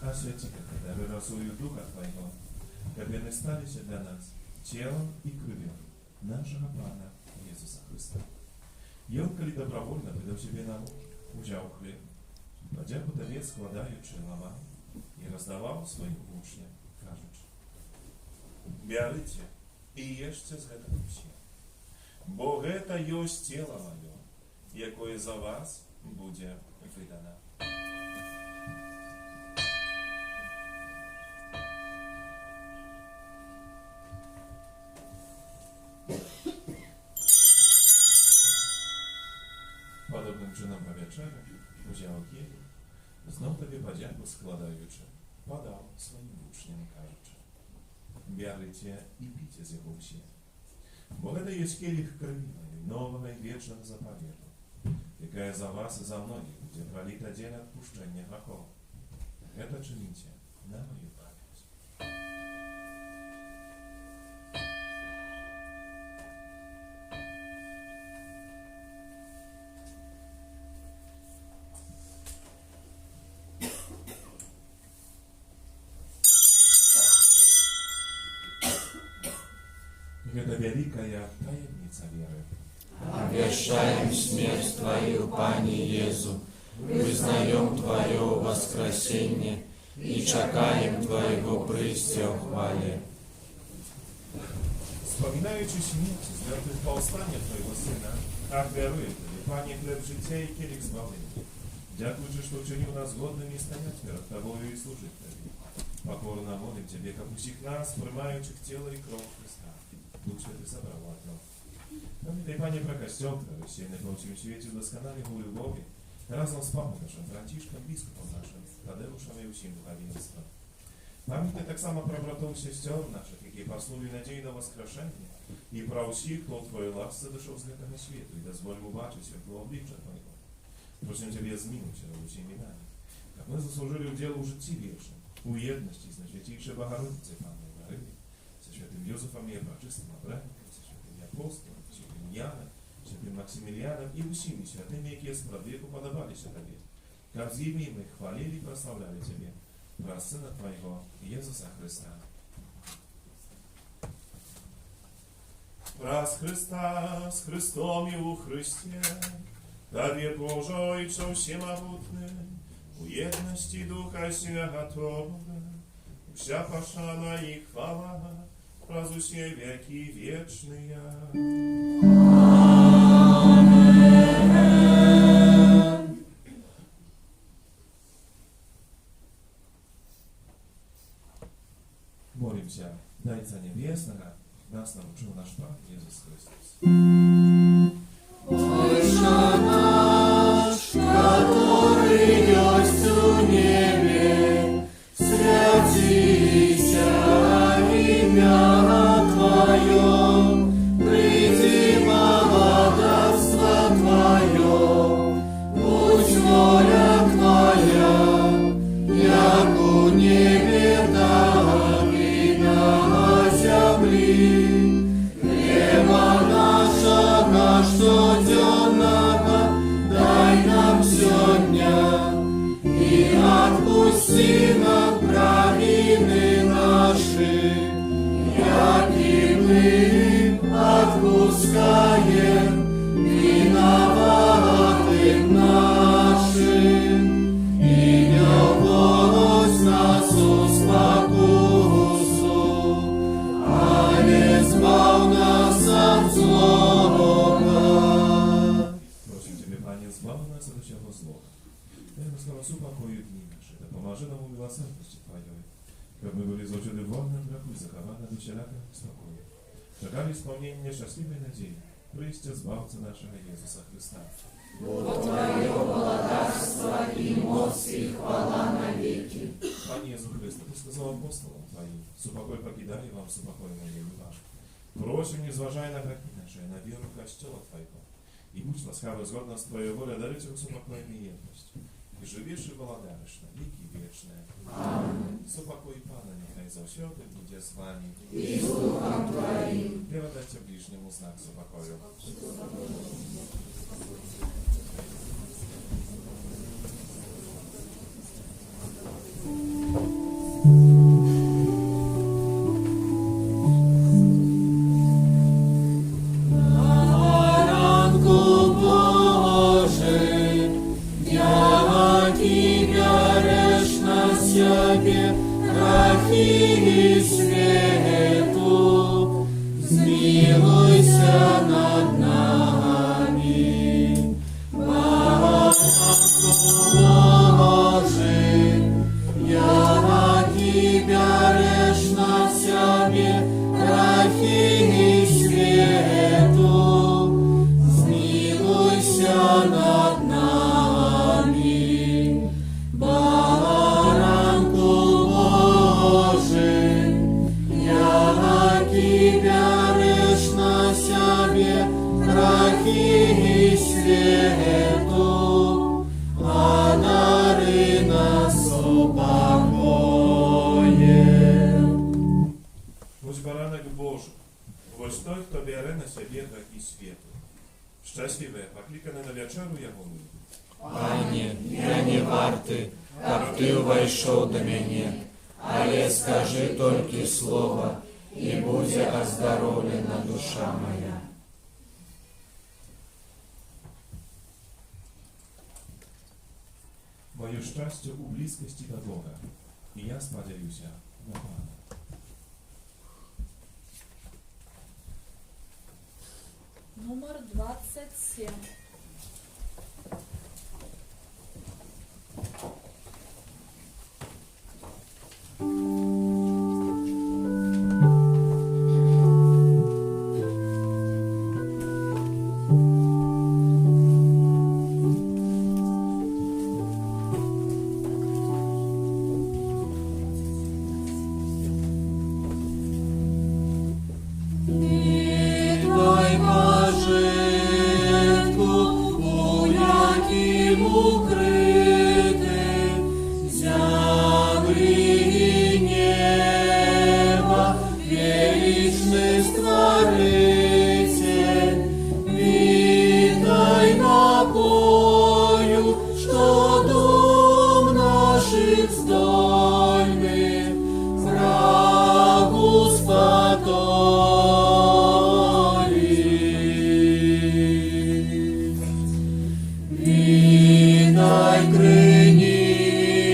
Speaker 2: A święci, kiedy wyrasują Ducha Twojego, aby one stali się dla nas ciałem i krwią naszego Pana Jezusa Chrysta. I On, kiedy dobrowolnie wydał siebie nam, wziął chleb, podzięku Tobie składając łamał i rozdawał swoim uczniom, każąc: Bierzcie i jeszcie z tego wsi, bo to jest ciało moje, jakie za was będzie wydane. вечеря, узяв кіль, знов тобі подяку складаючи, подав своїм учням, кажучи: «Бярите і пійте з його всі. Бо это есть келих крови моей, нового и вечного заповета, якая за вас и за многих будет пролита день отпущения грехов. Это чините на мою память». Это великая таємниця веры.
Speaker 3: Обвещаем смерть Твою, Пане Езу, вызнаем Твое воскресение и чекаем Твоего прыстя в хвале.
Speaker 2: Wspominaючи śmierć z mертвых powstania Twojego Syna, tak wiaruję Tobie, Panie, chleb życia i kielich zbawienia. Дякуючи, что учинил нас годными стоять перед Тобою и служить Тебе. Покорно молим Тебе, как усіх нас, приймаючих тіло і кров Христа. Дух Святый собрал одно. Pamiętaj, Panie, про Kościół Trawicielny po всем świecie doskonale w любові, razem z Papą naszym Franciszkiem, biskupem naszym, Tadeuszem i усім духовенством. Pamiętaj tak samo про братов сестер наших, які поснули надію на воскрешення, і про всіх, хто в Твоїй ласці дійшов з этого світу, і дозволь убачити світло обличчя Твоего. Просим Тебе змінити над усіми нами, як ми заслужили уділ у житті вічному, у єдності з Найсвятійшою Богородицею Панною Марією, со святым Йозефом и Пречистым Авраамом, со святым Апостолом, святым Яном, святым Максимилианом и усими святыми, які сподвеку подобалися Тебе, как з ними мы хвалили и прославляли Тебе, про Сына Твоего, Иисуса Христа. Раз Христа с Христом и у Христе, Тобі Божий, що всемогутний, у єдності Духа Святого, вся пошана и хвала, раз усе веки вечные. Молимся, Дайца Небесного, нас научил наш Пан Иисус Христос.
Speaker 3: Отче наш, который есть у небе, святися имя Твое, приди владарство Твое, будь воля Твоя, як у небе, так и на земле. Хлеба нашего щоденного дай нам сегодня, и отпусти нам провины наши, яки мы отпускаем виноватым нашим, и не вводь нас в спокусу, але збав нас от злого.
Speaker 2: Просим Тебе, Пане, избавь нас от всякого злого. Дай нам слава покою дни наши, да поможи нам у милосердности Твоей, как мы были злочины вольны от греху и закованы до всякого спокоя. Чекали исполнение счастливой надеи, прысть избавца нашего Иисуса Христа.
Speaker 3: Твое владарство и моц и хвала навеки.
Speaker 2: Пане Иисус Христе, Ты сказал апостолам Твоим: «Супокой покидаю вам, супокой моей ваш». Просим, не зважай на грехи наши, на веру Костела Твоего, и будь ласкавый згодно с Твоей волей, даруйте вам супокой и едность, и живешь и владаешь на веки вечные.
Speaker 3: Аминь.
Speaker 2: Супокой Пана, нехай завсёды буде с вами.
Speaker 3: И с Духом Твоим.
Speaker 2: Передайте ближнему знак супокою.
Speaker 3: Ранку Божий, я Тебя режь на себе, грехи свету, змилуйся над нами. Ранку Божий, я Тебя режь на себе, грехи свету, змилуйся над нами. веки свету, а нари нас упокоен.
Speaker 2: Ось баранок Божий, ось той, хто бере на себе гріхи світу. Щасливе, покликане на вечеру Ягону.
Speaker 3: Пане, я не варты, как Ты войшов до меня, але скажи только слово, и будет оздоровлена душа моя.
Speaker 2: Moje szczęście u bliskości do Boga i ja spadzieju się na Pana.
Speaker 1: Номер 27.
Speaker 3: Дай пожитку, у яким укрити землі і неба, величний Створитель, віддай напою, що дом наших здольних, врагу спаторить. Віддай криницям,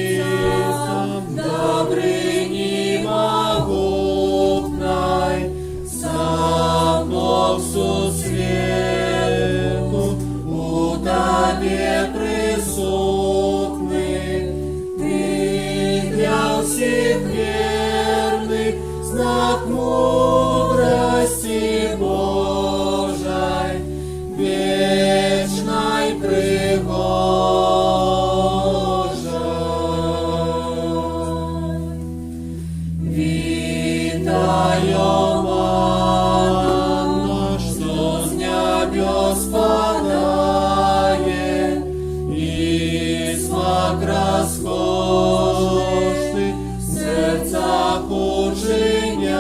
Speaker 3: добрині могутной, замок сусвету, у Тебе присутный, Ты для всех верных, знак мудрости Божией, вечной пригожей. Витаю, манна, что с небес падает, и смак роскошный в сердцах учиняет.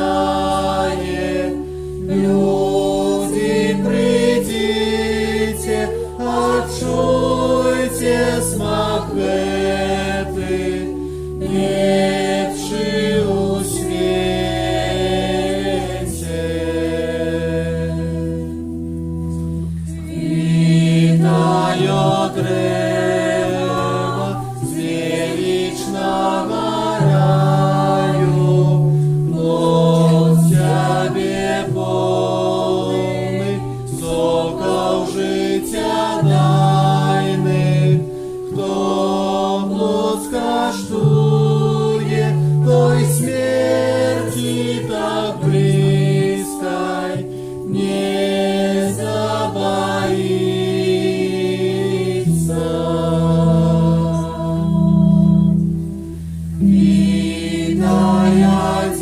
Speaker 3: Люди, придите, отчуйте смак этой, нетший у свете. Витаю древо с величного раю, плод Тебе полный, соков життя дайных. Кто плод скаштує, той смерти так близкой не забоится. Віддай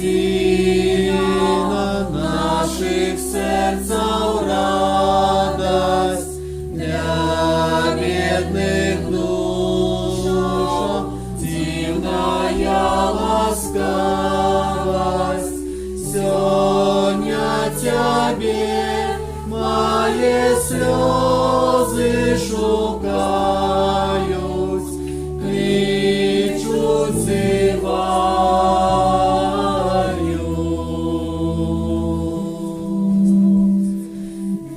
Speaker 3: одина наших серцев радость, для бедных душам дивная ласкавость. Сегодня Тебе мои слезы шукают, кличут, зывают.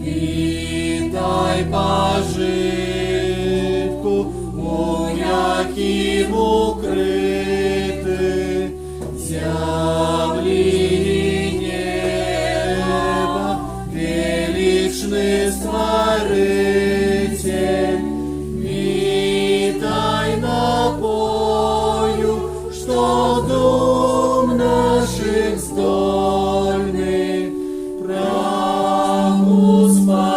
Speaker 3: Віддай пожитку, у яким укрити землі і неба, величний Створитель, віддай напою, що дом наших здольних, праху спаторить.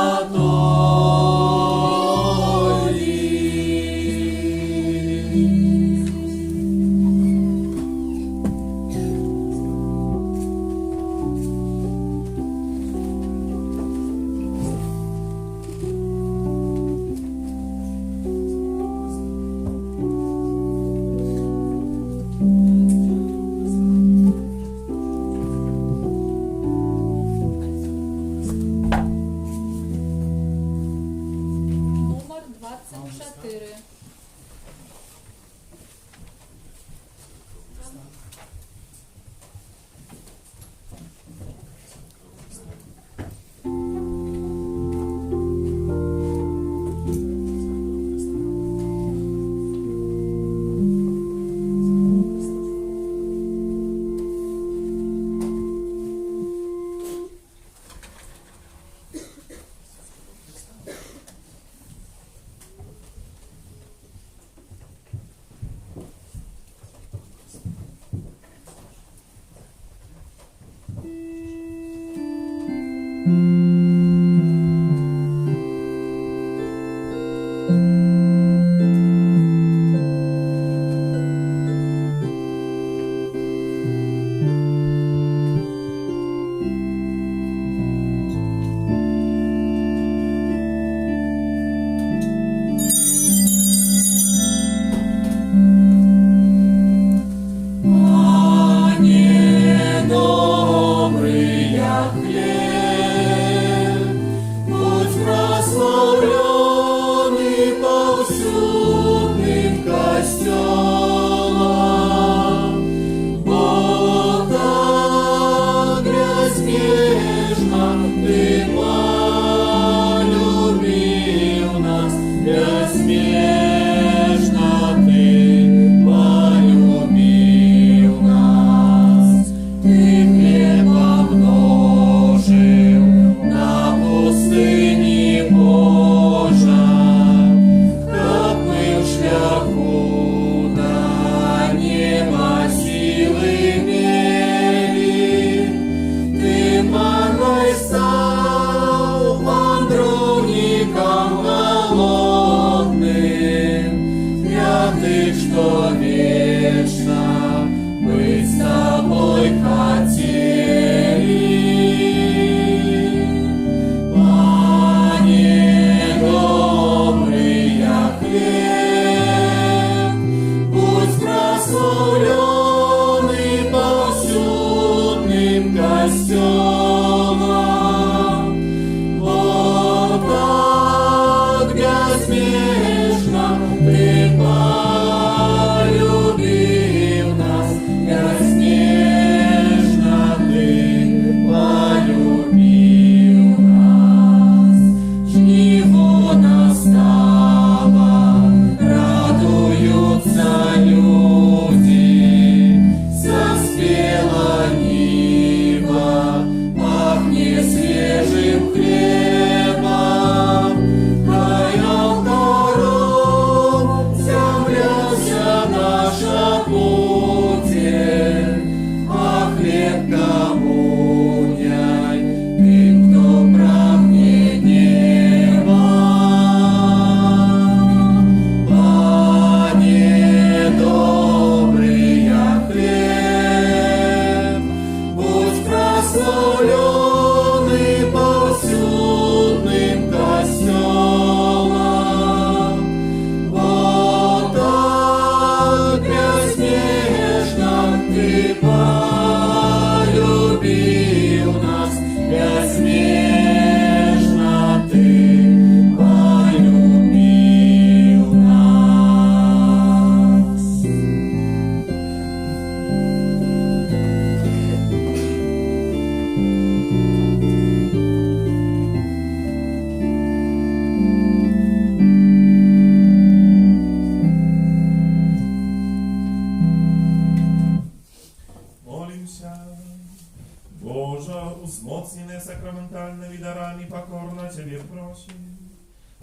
Speaker 2: Узмocnione sakramentalnymi darami pokorna Ciebie prosi.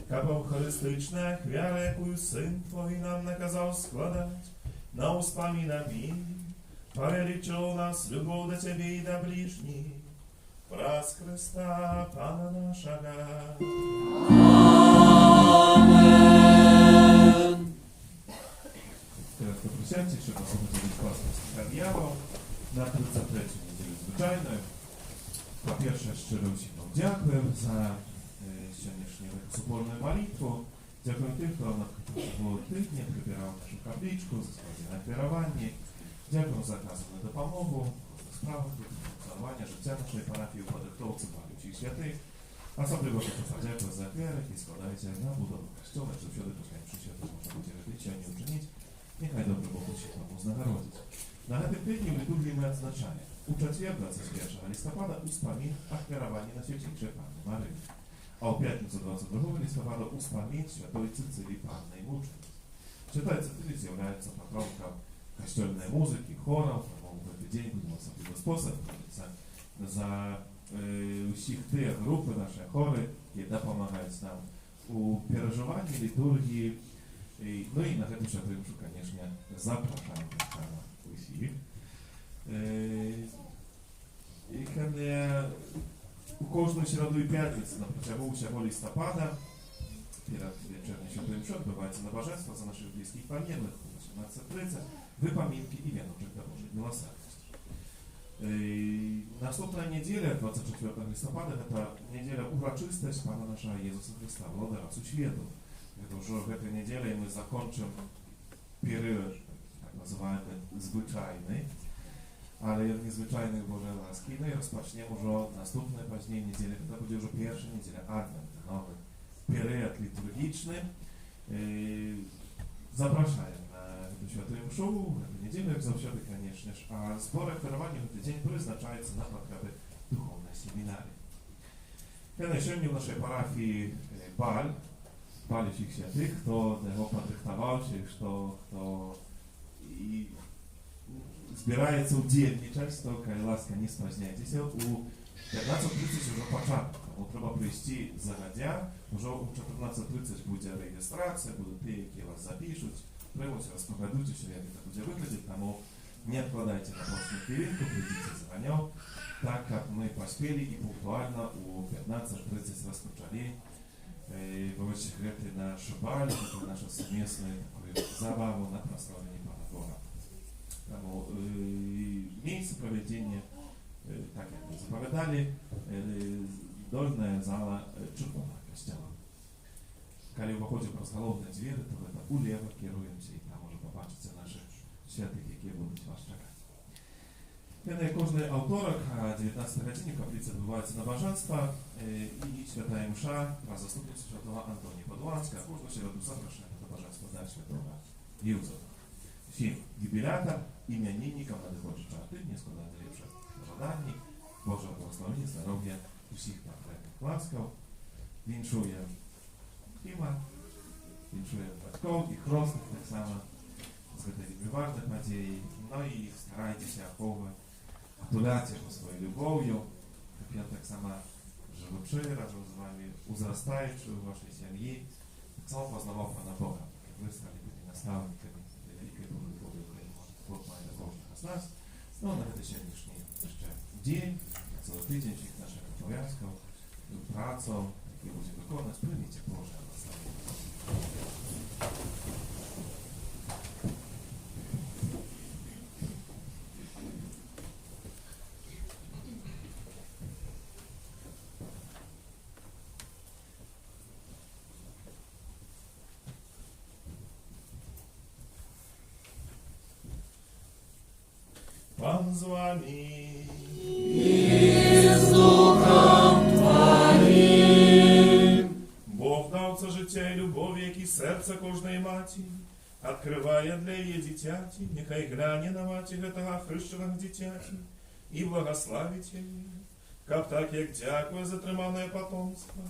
Speaker 2: Как Eucharystyczne chwiale, jaką Syn Twój nam nakazał składać, na uspomínami, повеличил нас любовь до Ciebie i do bliźnich, przez Chrysta Pana naszego.
Speaker 3: Amen.
Speaker 2: Teraz poprosicie, żeby opowiedzieć własną sprawiało na przedzapleciu niedzieli zwyczajnej. Po pierwsze, szczerze Wam dziękuję za dzisiejszą wspólną modlitwę. Dziękuję tym, kto na przykład tygodnie wybierał naszą kapliczkę, za swoje nakierowanie. Dziękuję za okazję dopomogę w sprawach funkcjonowania życia naszej parafii upadekowców pamięci świętej. Особливо dziękuję za wiarę i składajcie na budowę kościoła, żeby wsiody posłania przy świętych można będzie robić, a nie uczynić. Niechaj dobry Bóg się pomóc narodzić. Na tym tygodniu liturgii my odznaczanie. U четверга, це з 1 листопада, успомін ахвяровання на Святейшей Панны Марии. А у пятницу 22 листопада успомін Святой Цицилии Панны и Мученицы. Святая Цицилия является потомком костельной музыки, хоров, тому в этот день будем особливо спосіб молиться за усіх тих групи, наші хори, які допомагають нам у переживанні літургії. Ну і на эту святыншу, конечно, запрошаем усіх. Ich kann У кожну середу і п'ятницю на протягу усього листопада перед вечерним святым мшой відбувається набожество за наших близьких померлих у 18:30 випоминки і віночок до Божої милосердності. Наступна неділя, 24 листопада, це неділя урочистості Пана нашого Єсуса Христа, Володаря світу. Это уже в этой неделе мы закончим период, так называемый, звичайный, але незвичайной Божьей ласки, ну и распочнем уже наступной поздней неделе, когда будет уже первая неделя Адвента, новый период литургичный. Запрошаем на эту святую мшу, эту неделю, как завжди, конечно же, а сбор оферований в этот день призначается на потребы духовной семинарии. Сегодня в нашей парафии баль всіх святих, хто його подрихтував, чи хто і збирається удільничати, то, хай ласка, не спазняйтеся. У 15:30 вже початок, тому треба прийти загодя. Вже у 14:30 буде реєстрація, будуть ті, які вас запишуть, приймуть, розпогодуйте, як це буде виглядати, тому не откладайте на прошлую хвилинку, прийдите заранее, так как мы поспели и пунктуально у 15:30 розпочали бывают секреты на Шабале, это наша совместная такую забаву на прославление Пана Бога. Тому место проведения, так как мы заповедали, дольная зала Червоного костела. Когда выходим в разголовные двери, то это улево керуемся, и там уже побачиться наших святых, які будуть вас чекати. Кожний авторок, 19 годині в каплиці відбувається набоженство і святая мша про заступницю святого Антонія Падуанська, а кожну середу запрошуємо на набоженство до святого Юзефа. Всім юбілятам, іменинникам надходжу чарти, не складати ліпше бажання, Божого благословення, здоров'я і всіх потрібних ласкав. Віншуємо Хіма, віншуємо батьків і хрестних так само з цієї важних подій, ну і старайтеся оховувати туляць його своєю любов'ю, як я так само живучи разом з вами, узростаючи у вашій сім'ї, так само познавав Пана Бога, як ви стали бути наставниками великої Божої України. Бог має до кожного з нас. Ну, на цей сьогоднішній ще день, цілий тиждень всіх наших обов'язків, працю, які будемо виконувати, прийміть Боже благословення. Пан з вами.
Speaker 3: И с Духом Твоим.
Speaker 2: Бог дав це життя і любов, які серце кожної матері відкриває для її дитяті, нехай гляне на матір этого хрещеного дитяті і благословить її, как так, як дякує за тримане потомство.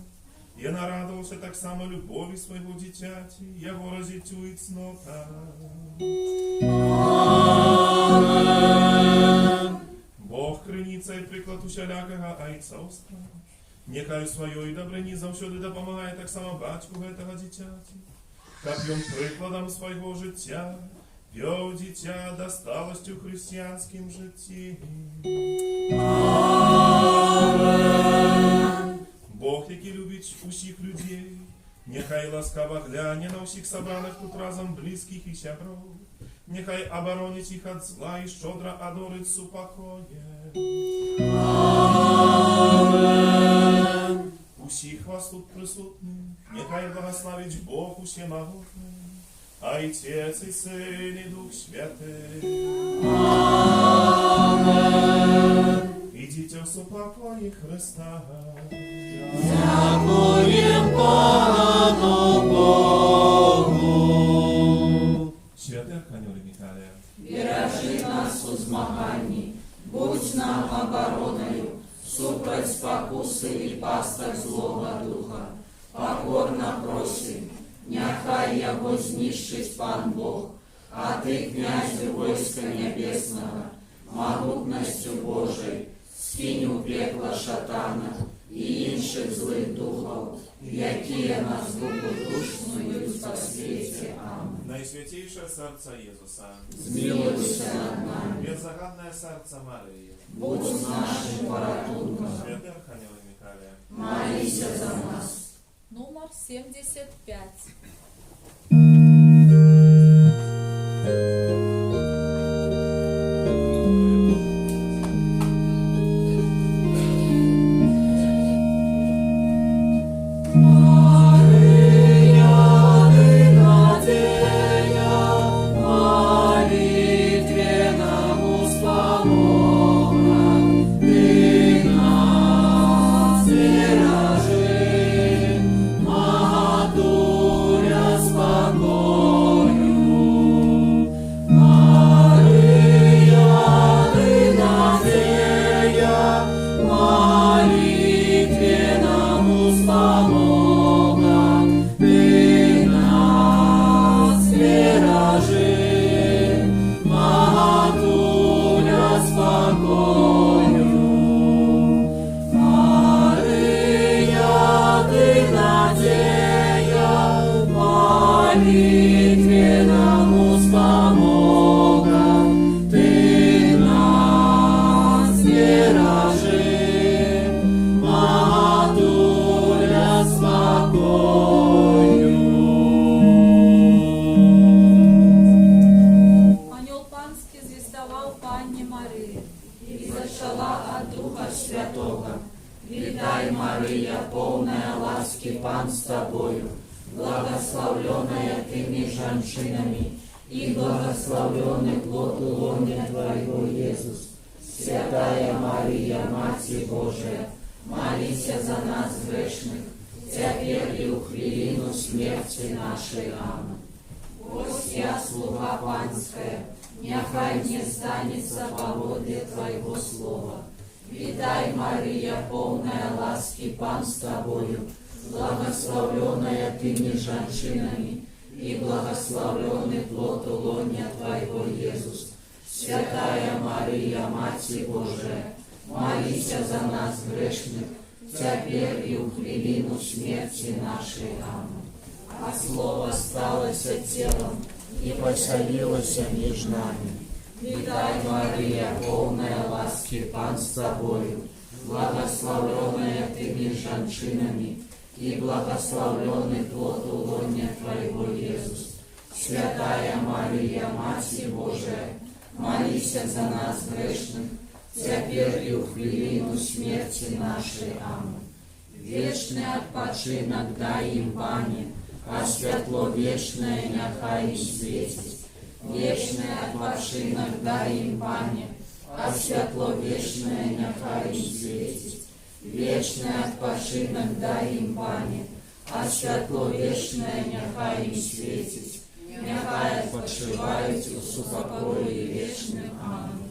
Speaker 2: І нарадувався так само любові свого дитяті, його розітює цнота. Бог криниця і приклад усялякого айцовства. Нехай своєю добрині завсюди допомагає так само батьку этого дитяті. Как він прикладом свого життя вів дитя до сталості у християнськім житті. Бог, який любить усіх людей, нехай ласкаво гляне на усіх собраних тут разом близьких і сябров. Нехай оборонить їх від зла і щодро одорить супокоє. Усіх вас тут присутних, нехай благословить Бог усемогутний, Отець і Син і Дух Святий. Ідіть в супокої Христа.
Speaker 3: Дякуєм Пану Богу.
Speaker 2: Святий Архангеле Михайле,
Speaker 3: Бережи нас у змаганні, будь нам обороною, супроть спокуси і пасток злого духа. Покорно просим, нехай його знищить Пан Бог, а ти, князю войска небесного, могутністю Божою, скинь у пекло шатана і інших злих духов, які нас душу по світі. Амінь.
Speaker 2: Найсвятіше серце Єсуса,
Speaker 3: Змилуйся над нами,
Speaker 2: беззаганне серце Марії,
Speaker 3: будь нашим порятунком.
Speaker 2: Святий Архангеле Михайле,
Speaker 1: 75. Ангел Панський звістував Панні Марії.
Speaker 3: И зачала от Духа Святого. Витай, Мария, полная ласки, Пан с тобою, благословленная ты между женщинами, и благословленный плод лона Твоего, Иисус. Святая Мария, Матерь Божия, молись за нас грешных, теперь и у хвилину смерти нашей. Аминь. Ось я, слуга Панская, нехай не станется поводле Твоего слова. Витай, Мария, полная ласки, Пан с тобою, благословленная ты между женщинами, и благословленный плод лона Твоего, Иисус. Святая Мария, Матерь Божия, молись за нас грешных, теперь и у хвилину смерти нашей. Аминь. А Слово сталось телом и поселилось между нами. Витай, Мария, полная ласки, Пан с тобою, благословленная ты между женщинами, и благословленный плод лона Твоего, Иисус. Святая Мария, Матерь Божия, молись за нас грешных, теперь и у хвилину смерти нашей. Аминь. Вечный отпочинок дай им, Пане, а святло вечное нехай им светит. Вечный отпочинок дай им, Пане, а святло вечное нехай им светит. Вечный отпочинок дай им, Пане, а святло вечное нехай им светит. Нехай отпочивають у супокої вічним. Аминь.